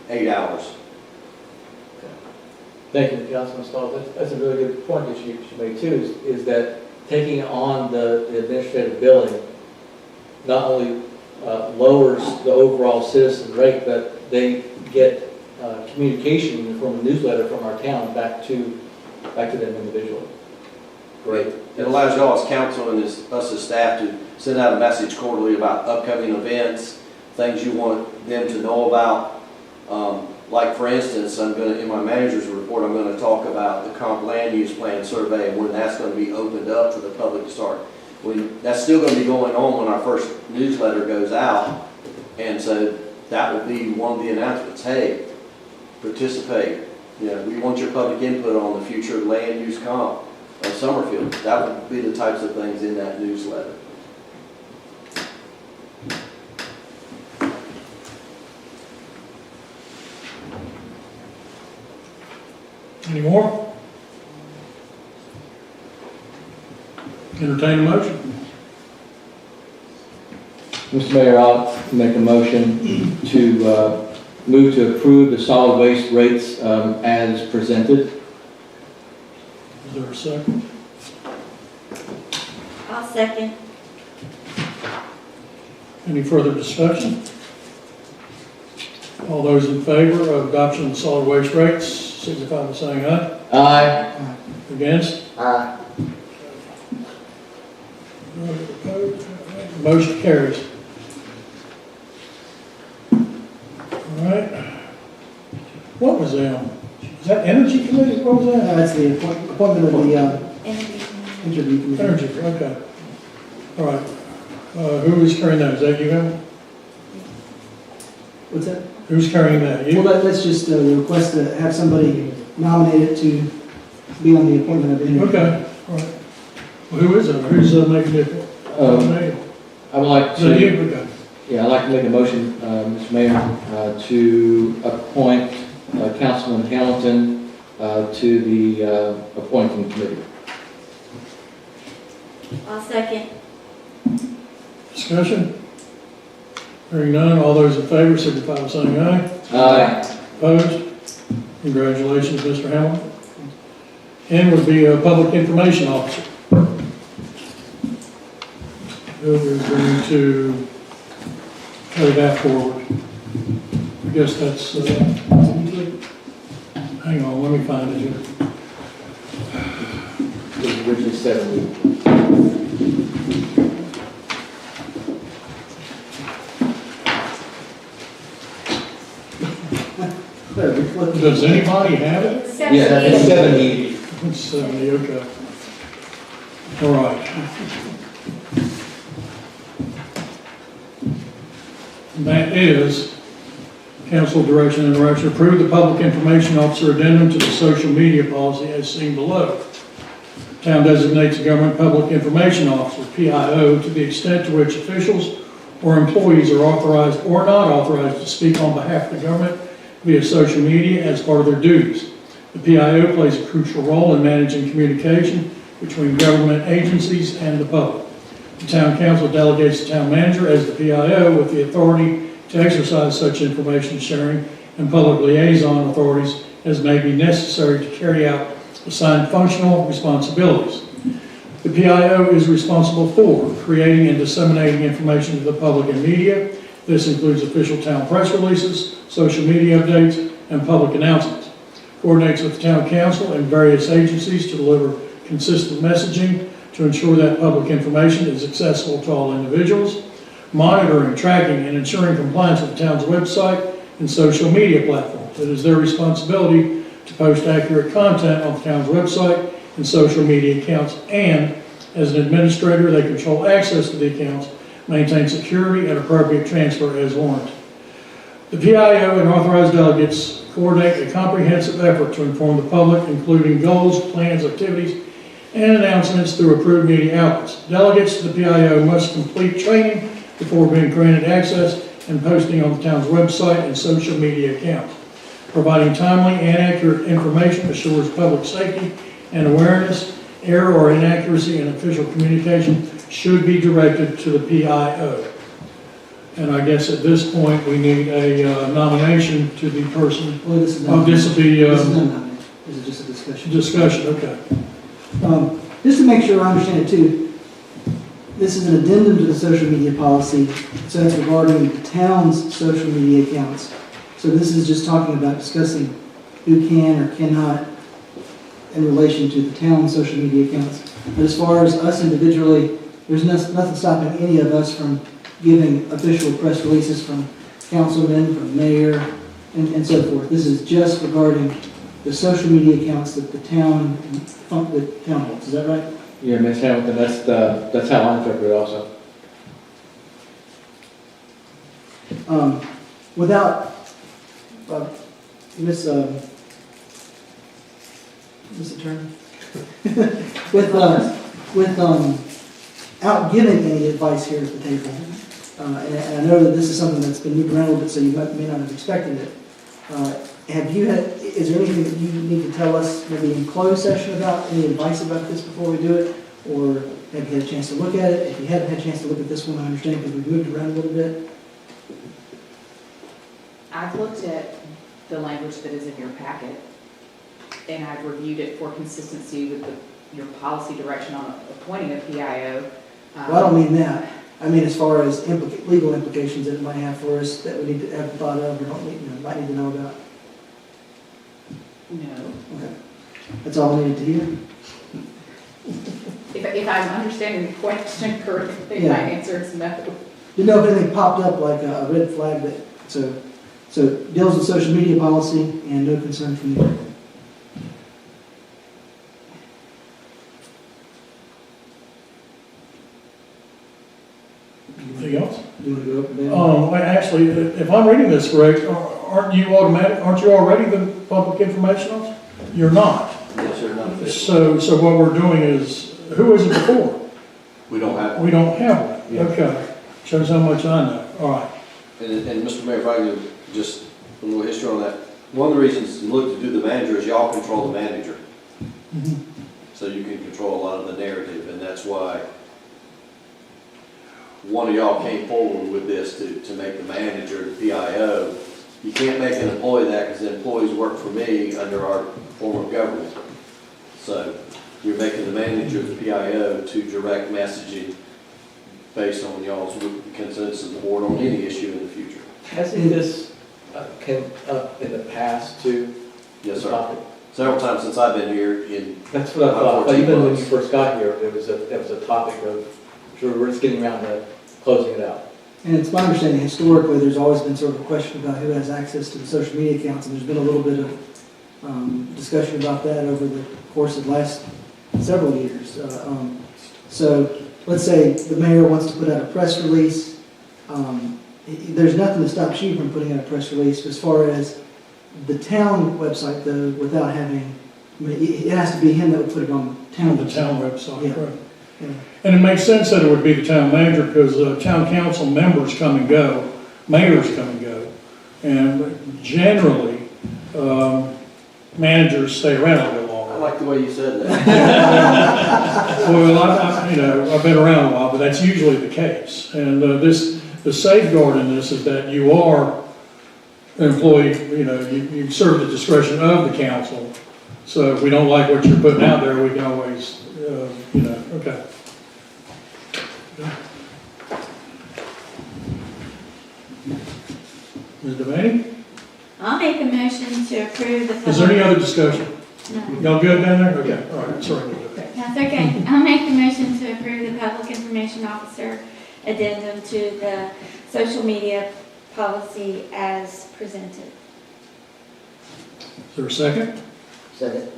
8 hours.
Thank you, Councilman Stahl. That's a really good point that you made too, is that taking on the administrative billing not only lowers the overall citizen rate, but they get communication in the form of newsletter from our town back to them individually. Great.
It allows y'all as council and us as staff to send out a message quarterly about upcoming events, things you want them to know about. Like for instance, in my manager's report, I'm going to talk about the comp land use plan survey and when that's going to be opened up for the public to start. That's still going to be going on when our first newsletter goes out, and so that will be one of the announcements. Hey, participate. You know, we want your public input on the future land use comp of Summerfield. That would be the types of things in that newsletter.
Any more? Entertain a motion.
Mr. Mayor, I'll make a motion to move to approve the solid waste rates as presented.
Is there a second?
I'll second.
Any further discussion? All those in favor of adoption of solid waste rates, signify by saying aye.
Aye.
Against?
Aye.
Motion carries. All right. What was that? Is that Energy Committee? What was that?
That's the appointment of the interview committee.
Energy, okay. All right. Who is carrying that? Is that you, Evan?
What's that?
Who's carrying that? You?
Well, let's just request to have somebody nominated to be on the appointment of interview.
Okay, all right. Well, who is it? Who's making it?
I would like
Is that
to,
you? Okay.
yeah, I'd like to make a motion, Mr. Mayor, to appoint Councilman Hamilton to the appointing committee.
I'll second.
Discussion? Hearing none, all those in favor signify by saying aye.
Aye.
Opposed? Congratulations, Mr. Hamilton. N would be a public information officer. Who is going to carry that forward? I guess that's, hang on, let me find it here.
It was originally 7 weeks.
Does anybody have it?
Yeah, it's 70.
It's 70, okay. All right. And that is council direction and direction. Approve the public information officer addendum to the social media policy as seen below. Town designates a government public information officer, PIO, to the extent to which officials or employees are authorized or not authorized to speak on behalf of the government via social media as part of their duties. The PIO plays a crucial role in managing communication between government agencies and the public. The town council delegates the town manager as the PIO with the authority to exercise such information sharing and public liaison authorities as may be necessary to carry out assigned functional responsibilities. The PIO is responsible for creating and disseminating information to the public and media, This includes official town press releases, social media updates, and public announcements. Coordinates with the town council and various agencies to deliver consistent messaging to ensure that public information is accessible to all individuals. Monitoring, tracking, and ensuring compliance with the town's website and social media platforms. It is their responsibility to post accurate content on the town's website and social media accounts, and as an administrator, they control access to the accounts, maintain security and appropriate transfer as warranted. The PIO and authorized delegates coordinate a comprehensive effort to inform the public, including goals, plans, activities, and announcements through approved media outlets. Delegates to the PIO must complete training before being granted access and posting on the town's website and social media accounts. Providing timely and accurate information assures public safety and awareness. Error or inaccuracy in official communication should be directed to the PIO. And I guess at this point, we need a nomination to the person.
Well, this is
Oh,
not.
this will be,
This is not nominated. This is just a discussion.
discussion, okay.
Just to make sure I understand it too, this is an addendum to the social media policy, so that's regarding the town's social media accounts. So this is just talking about discussing who can or cannot in relation to the town's social media accounts. But as far as us individually, there's nothing stopping any of us from giving official press releases from councilmen, from mayor, and so forth. This is just regarding the social media accounts that the town holds. Is that right?
Yeah, Ms. Hamilton, that's how I interpret it also.
Without, Miss Attorney, without giving any advice here at the table, and I know that this is something that's been moved around a little bit, so you may not have expected it. Is there anything that you need to tell us, maybe in closed session, about any advice about this before we do it? Or have you had a chance to look at it? If you haven't had a chance to look at this one, I understand because we've moved around a little bit.
I've looked at the language that is in your packet, and I've reviewed it for consistency with your policy direction on appointing a PIO.
Well, I don't mean that. I mean as far as legal implications that it might have for us that we need to have thought of or don't need, might need to know about.
No.
Okay. That's all I needed to hear.
If I'm understanding the question correctly,
Yeah.
my answer is no.
Didn't know if anything popped up like a red flag that, so deals with social media policy and no concern from you.
Anything else?
Do you want to go up and down?
Well, actually, if I'm reading this correct, aren't you already the public information officer? You're not.
Yes, sir, not official.
So what we're doing is, who is it before?
We don't have one.
We don't have one. Okay. Shows how much I know. All right.
And Mr. Mayor, if I could just a little history on that. One of the reasons you look to do the manager is y'all control the manager. So you can control a lot of the narrative, and that's why one of y'all came forward with this to make the manager the PIO. You can't make an employee that because the employees work for me under our form of government. So you're making the manager the PIO to direct messaging based on y'all's consensus of the board on any issue in the future.
Hasn't this come up in the past too?
Yes, sir.
Topic?
Several times since I've been here in.
That's what I thought.
14
Even when
months.
you first got here, that was a topic of, sure, we're just getting around to closing it out.
And it's my understanding historically, there's always been sort of a question about who has access to the social media accounts, and there's been a little bit of discussion about that over the course of the last several years. So let's say the mayor wants to put out a press release. There's nothing that stops you from putting out a press release as far as the town website, though, without having, I mean, it has to be him that would put it on the town
The
website.
town website,
Yeah.
correct.
Yeah.
And it makes sense that it would be the town manager because town council members come and go, mayors come and go. And generally, managers stay around a little
I
longer.
like the way you said that.
Well, I've been around a while, but that's usually the case. And the safeguard in this is that you are an employee, you serve at the discretion of the council. So if we don't like what you're putting out there, we can always, okay. Ms. Devaney?
I'll make a motion to approve the.
Is there any other discussion?
No.
Y'all good down there? Okay, all right, sorry.
That's okay. I'll make a motion to approve the public information officer addendum to the social media policy as presented.
Is there a second?
Second.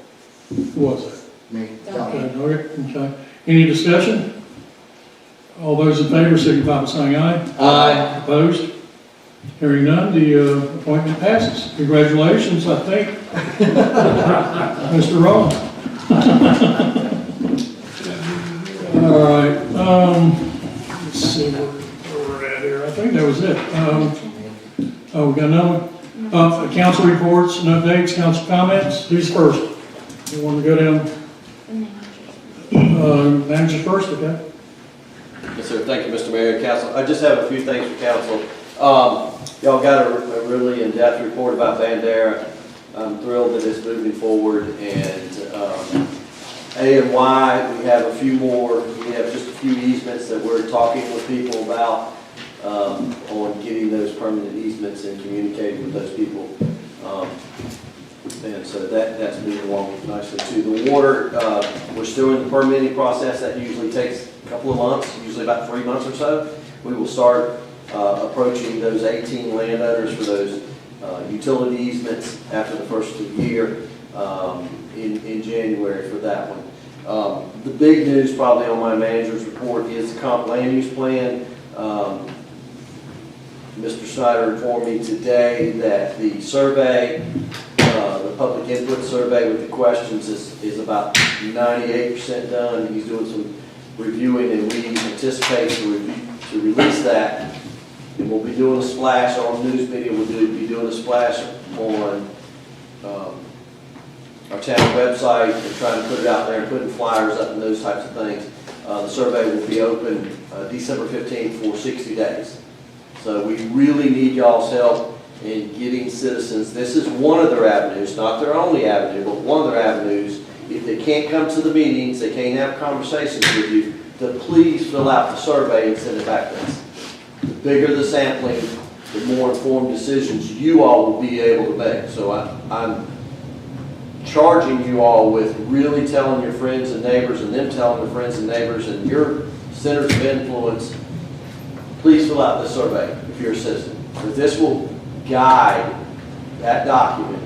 Who was that?
Me.
Okay, okay. Any discussion? All those in favor signify by saying aye.
Aye.
Opposed? Hearing none, the appointment passes. Congratulations, I think. Mr. Rowan. All right, let's see where we're at here. I think that was it. Oh, we got another one? Council reports and updates, council comments. Who's first? You want to go down? Manager first, okay?
Yes, sir. Thank you, Mr. Mayor and Council. I just have a few things for council. Y'all got a really in-depth report about Bandera. I'm thrilled that it's moving forward, and A and Y, we have a few more. We have just a few easements that we're talking with people about on getting those permanent easements and communicating with those people. And so that's moving along nicely too. The water, we're still in the permitting process. That usually takes a couple of months, usually about 3 months or so. We will start approaching those 18 landowners for those utility easements after the first of the year in January for that one. The big news probably on my manager's report is the comp land use plan. Mr. Snyder informed me today that the survey, the public input survey with the questions is about 98% done. He's doing some reviewing, and we anticipate to release that. And we'll be doing a splash on news media. We'll be doing a splash on our town website and trying to put it out there and putting flyers up and those types of things. The survey will be open December 15th for 60 days. So we really need y'all's help in getting citizens. This is one of their avenues, not their only avenue, but one of their avenues. If they can't come to the meetings, they can't have conversations with you, to please fill out the survey and send it back to us. The bigger the sampling, the more informed decisions you all will be able to make. So I'm charging you all with really telling your friends and neighbors, and them telling their friends and neighbors, and your centers of influence, please fill out the survey if you're a citizen. Because this will guide that document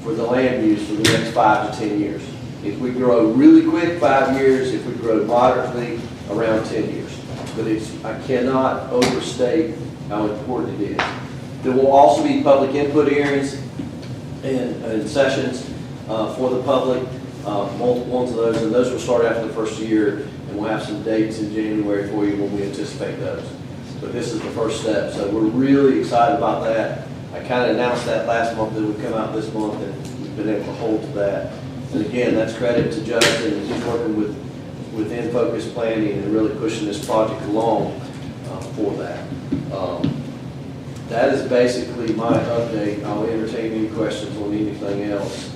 for the land use for the next 5 to 10 years. If we grow really quick, 5 years. If we grow moderately, around 10 years. But I cannot overstate how important it is. There will also be public input hearings and sessions for the public, multiple ones of those, and those will start after the first year, and we'll have some dates in January for you when we anticipate those. But this is the first step, so we're really excited about that. I kind of announced that last month that it would come out this month, and we've been able to hold to that. And again, that's credit to Justin, and he's working with in-focus planning and really pushing this project along for that. That is basically my update. I'll entertain any questions on anything else.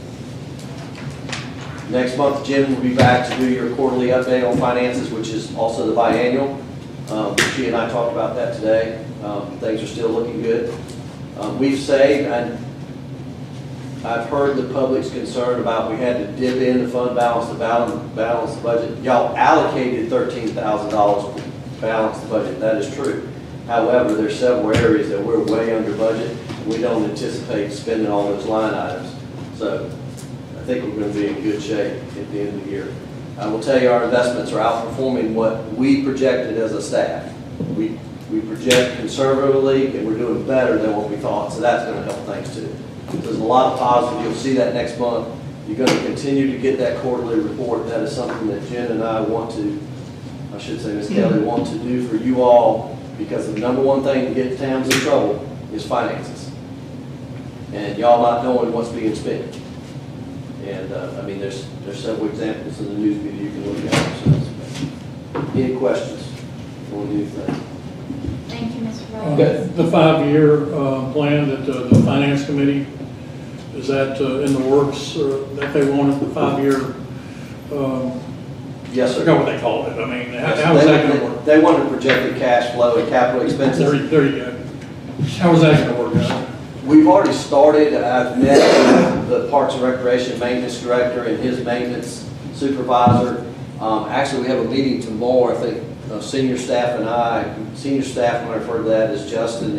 Next month, Jim will be back to do your quarterly update on finances, which is also the biannual. She and I talked about that today. Things are still looking good. We've saved, and I've heard the public's concern about we had to dip in the fund balance to balance the budget. Y'all allocated $13,000 to balance the budget. That is true. However, there's several areas that we're way under budget. We don't anticipate spending all those line items. So I think we're going to be in good shape at the end of the year. I will tell you our investments are outperforming what we projected as a staff. We project conservatively, and we're doing better than what we thought. So that's going to help things too. There's a lot of positive. You'll see that next month. You're going to continue to get that quarterly report. That is something that Jen and I want to, I should say Ms. Kelly, want to do for you all, because the number one thing to get towns in trouble is finances. And y'all not knowing what's being spent. And I mean, there's several examples in the news media you can look at yourselves. Any questions on anything?
Thank you, Mr. Rollins.
The 5-year plan that the Finance Committee, is that in the works, or that they wanted the 5-year?
Yes,
I
sir.
forgot what they called it. I mean, how is that going to work?
They wanted projected cash flow and capital expenses.
There you go. How is that gonna work out?
We've already started. I've met with the Parks and Recreation Maintenance Director and his maintenance supervisor. Actually, we have a meeting tomorrow. I think senior staff and senior staff, when I refer to that, is Justin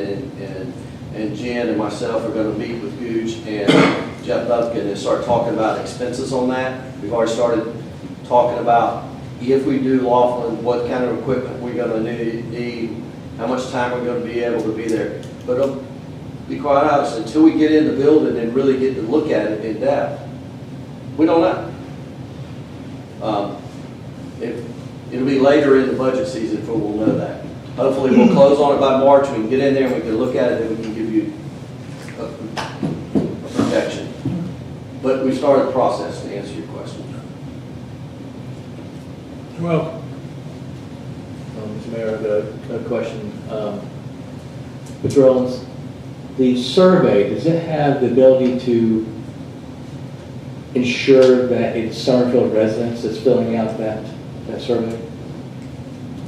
and Jen and myself are going to meet with Gooch and Jeff Bumpkin and start talking about expenses on that. We've already started talking about if we do Laughlin, what kind of equipment we're going to need, how much time we're going to be able to be there. But be quite honest, until we get in the building and really get to look at it in depth, we don't know. It'll be later in the budget season before we'll know that. Hopefully we'll close on it by March, we can get in there and we can look at it and we can give you a projection. But we started the process to answer your question.
Well,
Mr. Mayor, I've got a question. Mr. Rollins, the survey, does it have the ability to ensure that it's Summerfield residents that's filling out that survey?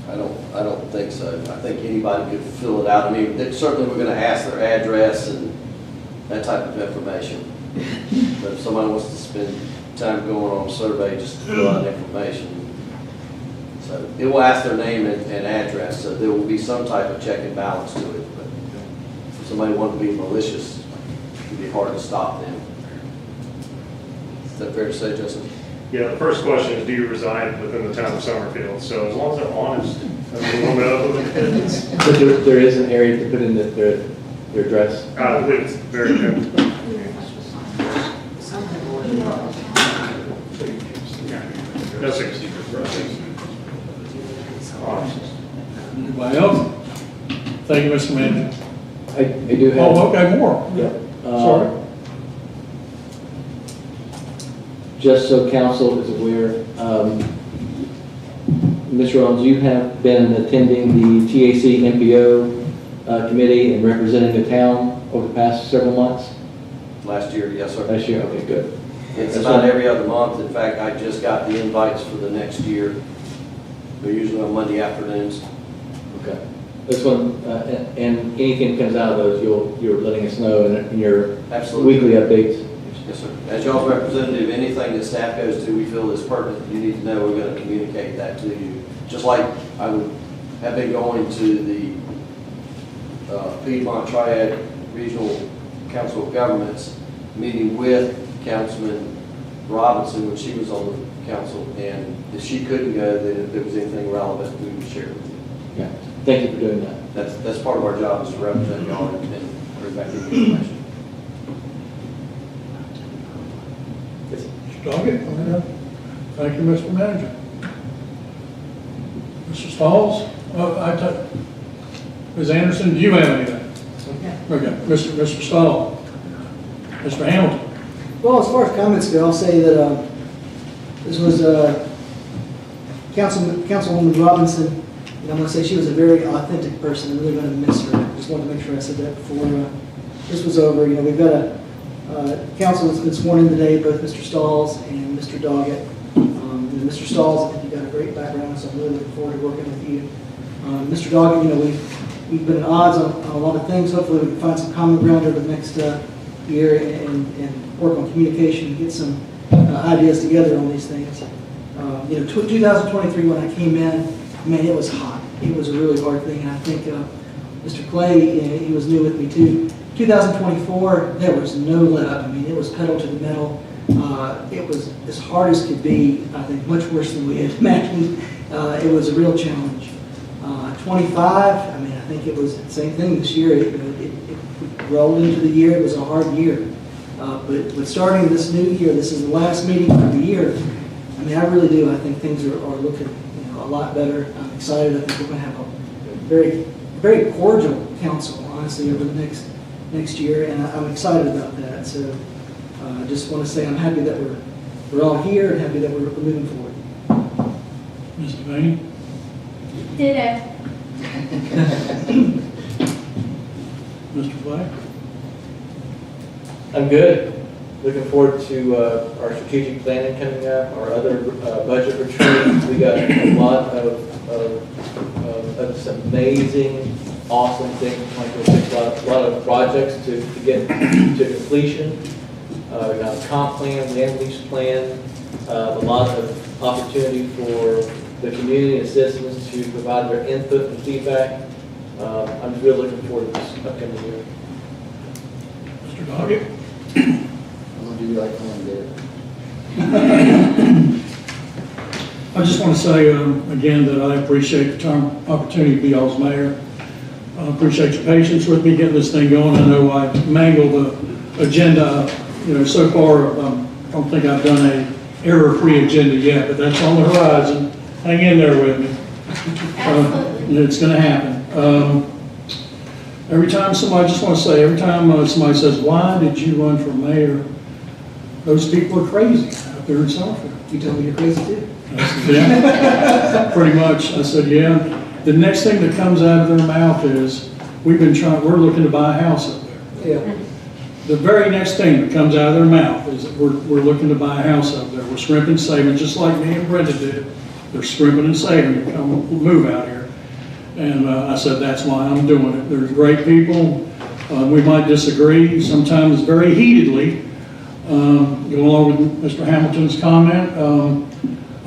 I don't think so. I think anybody could fill it out. I mean, certainly we're going to ask their address and that type of information. But if somebody wants to spend time going on a survey just to fill out information, so it will ask their name and address, so there will be some type of check and balance to it. But if somebody wanted to be malicious, it would be hard to stop them. Is that fair to say, Justin?
Yeah, the first question is, do you reside within the town of Summerfield? So as long as they're honest, I mean, we'll know.
But there is an area to put in their address?
I believe it's very good. That's it.
Anybody else? Thank you, Mr. Manager.
I do have.
Oh, okay, more.
Yep.
Sorry.
Just so council is aware, Mr. Owens, you have been attending the TAC MPO committee and representing the town over the past several months?
Last year, yes, sir.
Last year, okay, good.
It's about every other month. In fact, I just got the invites for the next year. They're usually on Monday afternoons.
Okay. This one, and anything that comes out of those, you're letting us know in your
Absolutely.
weekly updates?
Yes, sir. As y'all's representative, anything that staff goes to, we feel is pertinent, you need to know, we're going to communicate that to you. Just like I would have been going to the Piedmont Triad Regional Council of Governments, meeting with Councilman Robinson when she was on the council, and if she couldn't go, then if there was anything relevant, we would share it with you.
Yeah. Thank you for doing that.
That's part of our job, is to represent y'all and bring back the information.
Mr. Doggett? Thank you, Mr. Manager. Mr. Stalls? Ms. Anderson, do you have anything? Okay. Mr. Stahl? Mr. Hamilton?
Well, as far as comments go, I'll say that this was Councilwoman Robinson, and I'm going to say she was a very authentic person. I'm really going to miss her. Just wanted to make sure I said that before this was over. You know, we've got a council that's been sworn in today, both Mr. Stalls and Mr. Doggett. Mr. Stalls, I think you've got a great background, so I'm really looking forward to working with you. Mr. Doggett, you know, we've been at odds on a lot of things. Hopefully we can find some common ground over the next year and work on communication and get some ideas together on these things. You know, 2023 when I came in, man, it was hot. It was a really hard thing, and I think Mr. Clay, he was new with me too. 2024, there was no let up. I mean, it was pedal to the metal. It was as hard as could be. I think much worse than we had imagined. It was a real challenge. 25, I mean, I think it was the same thing this year. It rolled into the year. It was a hard year. But starting this new year, this is the last meeting of the year. I mean, I really do. I think things are looking a lot better. I'm excited. I think we're going to have a very, very cordial council, honestly, over the next year, and I'm excited about that. So I just want to say I'm happy that we're all here and happy that we're moving forward.
Mr. Vane?
Ditto.
Mr. Flagg?
I'm good. Looking forward to our strategic planning coming up, our other budget retreat. We got a lot of some amazing awesome thing, like a lot of projects to get to completion. We got a comp plan, land use plan, a lot of opportunity for the community and citizens to provide their input and feedback. I'm just really looking forward to this upcoming year.
Mr. Doggett?
I'm gonna do like Glenn did.
I just want to say, again, that I appreciate the opportunity to be y'all's mayor. I appreciate your patience with me getting this thing going. I know I mangled the agenda, so far, I don't think I've done a error-free agenda yet, but that's on the horizon. Hang in there with me. It's going to happen. Every time somebody somebody says, "Why did you run for mayor?" Those people are crazy out there in Summerfield.
You told me you're crazy too.
Yeah, pretty much. I said, yeah. The next thing that comes out of their mouth is, we're looking to buy a house up there.
Yeah.
The very next thing that comes out of their mouth is that we're looking to buy a house up there. We're scrimping, saving, just like me and Brenda did. They're scrimping and saving to come move out here. And I said, that's why I'm doing it. There's great people. We might disagree, sometimes very heatedly. Going along with Mr. Hamilton's comment,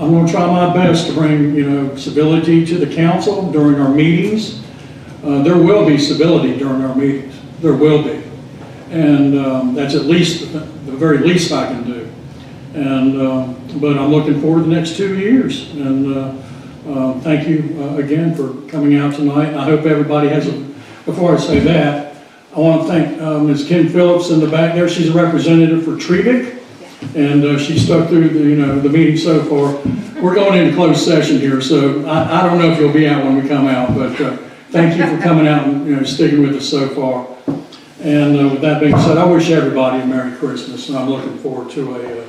I'm going to try my best to bring, civility to the council during our meetings. There will be civility during our meetings. There will be. And that's at least the very least I can do. And but I'm looking forward to the next 2 years. And thank you again for coming out tonight. I hope everybody has before I say that, I want to thank Ms. Kim Phillips in the back there. She's a representative for Trevick. And she stuck through the meeting so far. We're going into closed session here, so I don't know if you'll be out when we come out, but thank you for coming out and sticking with us so far. And with that being said, I wish everybody a Merry Christmas, and I'm looking forward to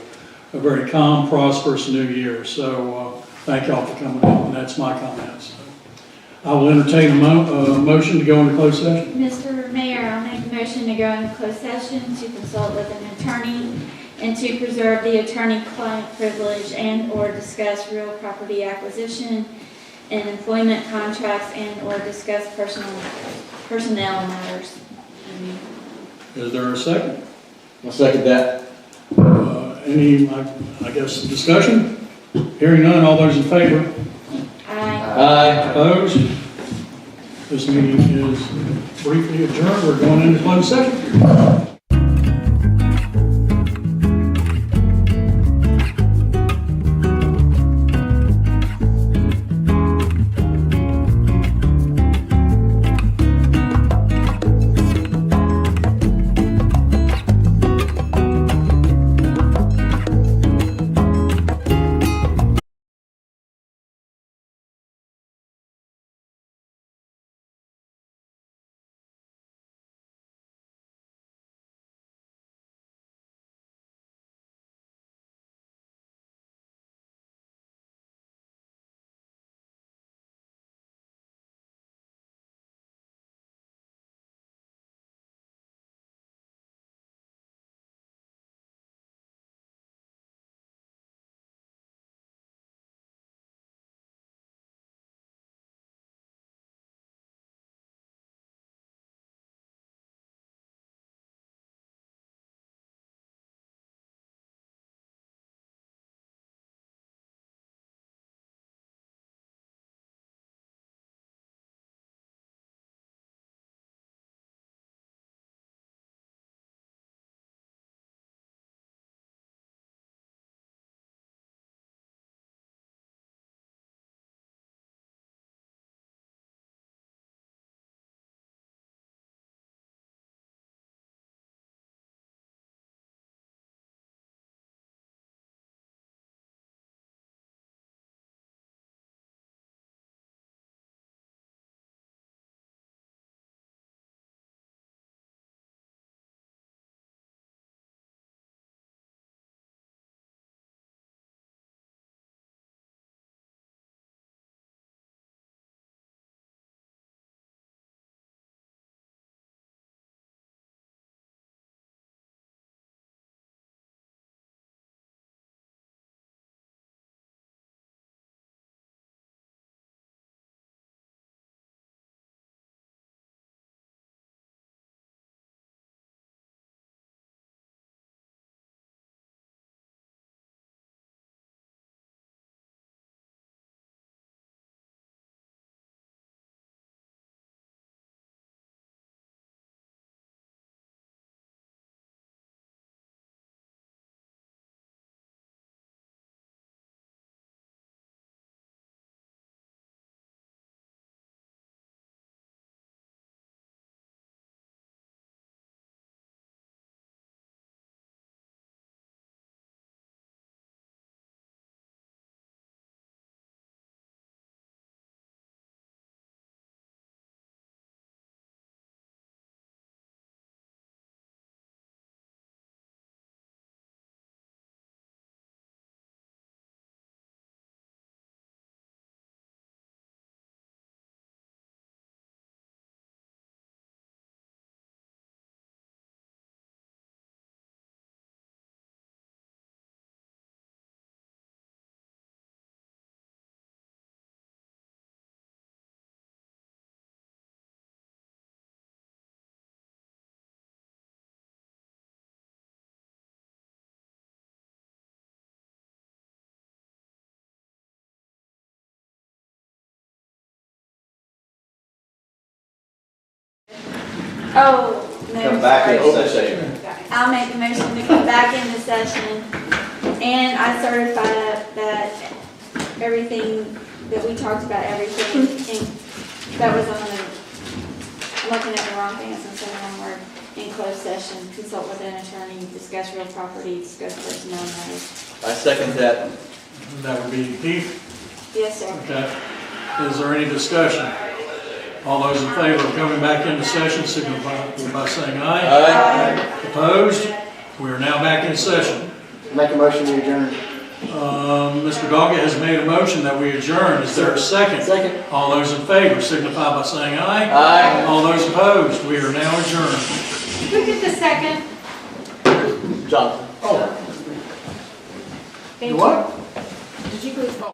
a very calm, prosperous New Year. So thank y'all for coming out, and that's my comments. I will entertain a motion to go into closed session.
Mr. Mayor, I'll make a motion to go into closed session to consult with an attorney and to preserve the attorney-client privilege and/or discuss real property acquisition and employment contracts and/or discuss personnel matters.
Is there a second?
I'll second that.
Any, I guess, discussion? Hearing none, all those in favor?
Aye.
Opposed? This meeting is briefly adjourned. We're going into closed session.
Oh, no,
Come back in
sorry.
session.
I'll make a motion to come back into session. And I certify that everything, that we talked about everything, that was on the, I'm looking at the wrong thing, it's instead of wrong word. In closed session, consult with an attorney, discuss real property, discuss personnel matters.
I second that.
That would be Keith.
Yes, sir.
Okay. Is there any discussion? All those in favor of coming back into session, signify by saying aye.
Aye.
Opposed? We are now back in session.
Make a motion to adjourn.
Mr. Doggett has made a motion that we adjourn. Is there a second?
Second.
All those in favor signify by saying aye.
Aye.
All those opposed? We are now adjourned.
Who did the second?
Jonathan.
Oh.
Thank you.
What?
Did you please vote?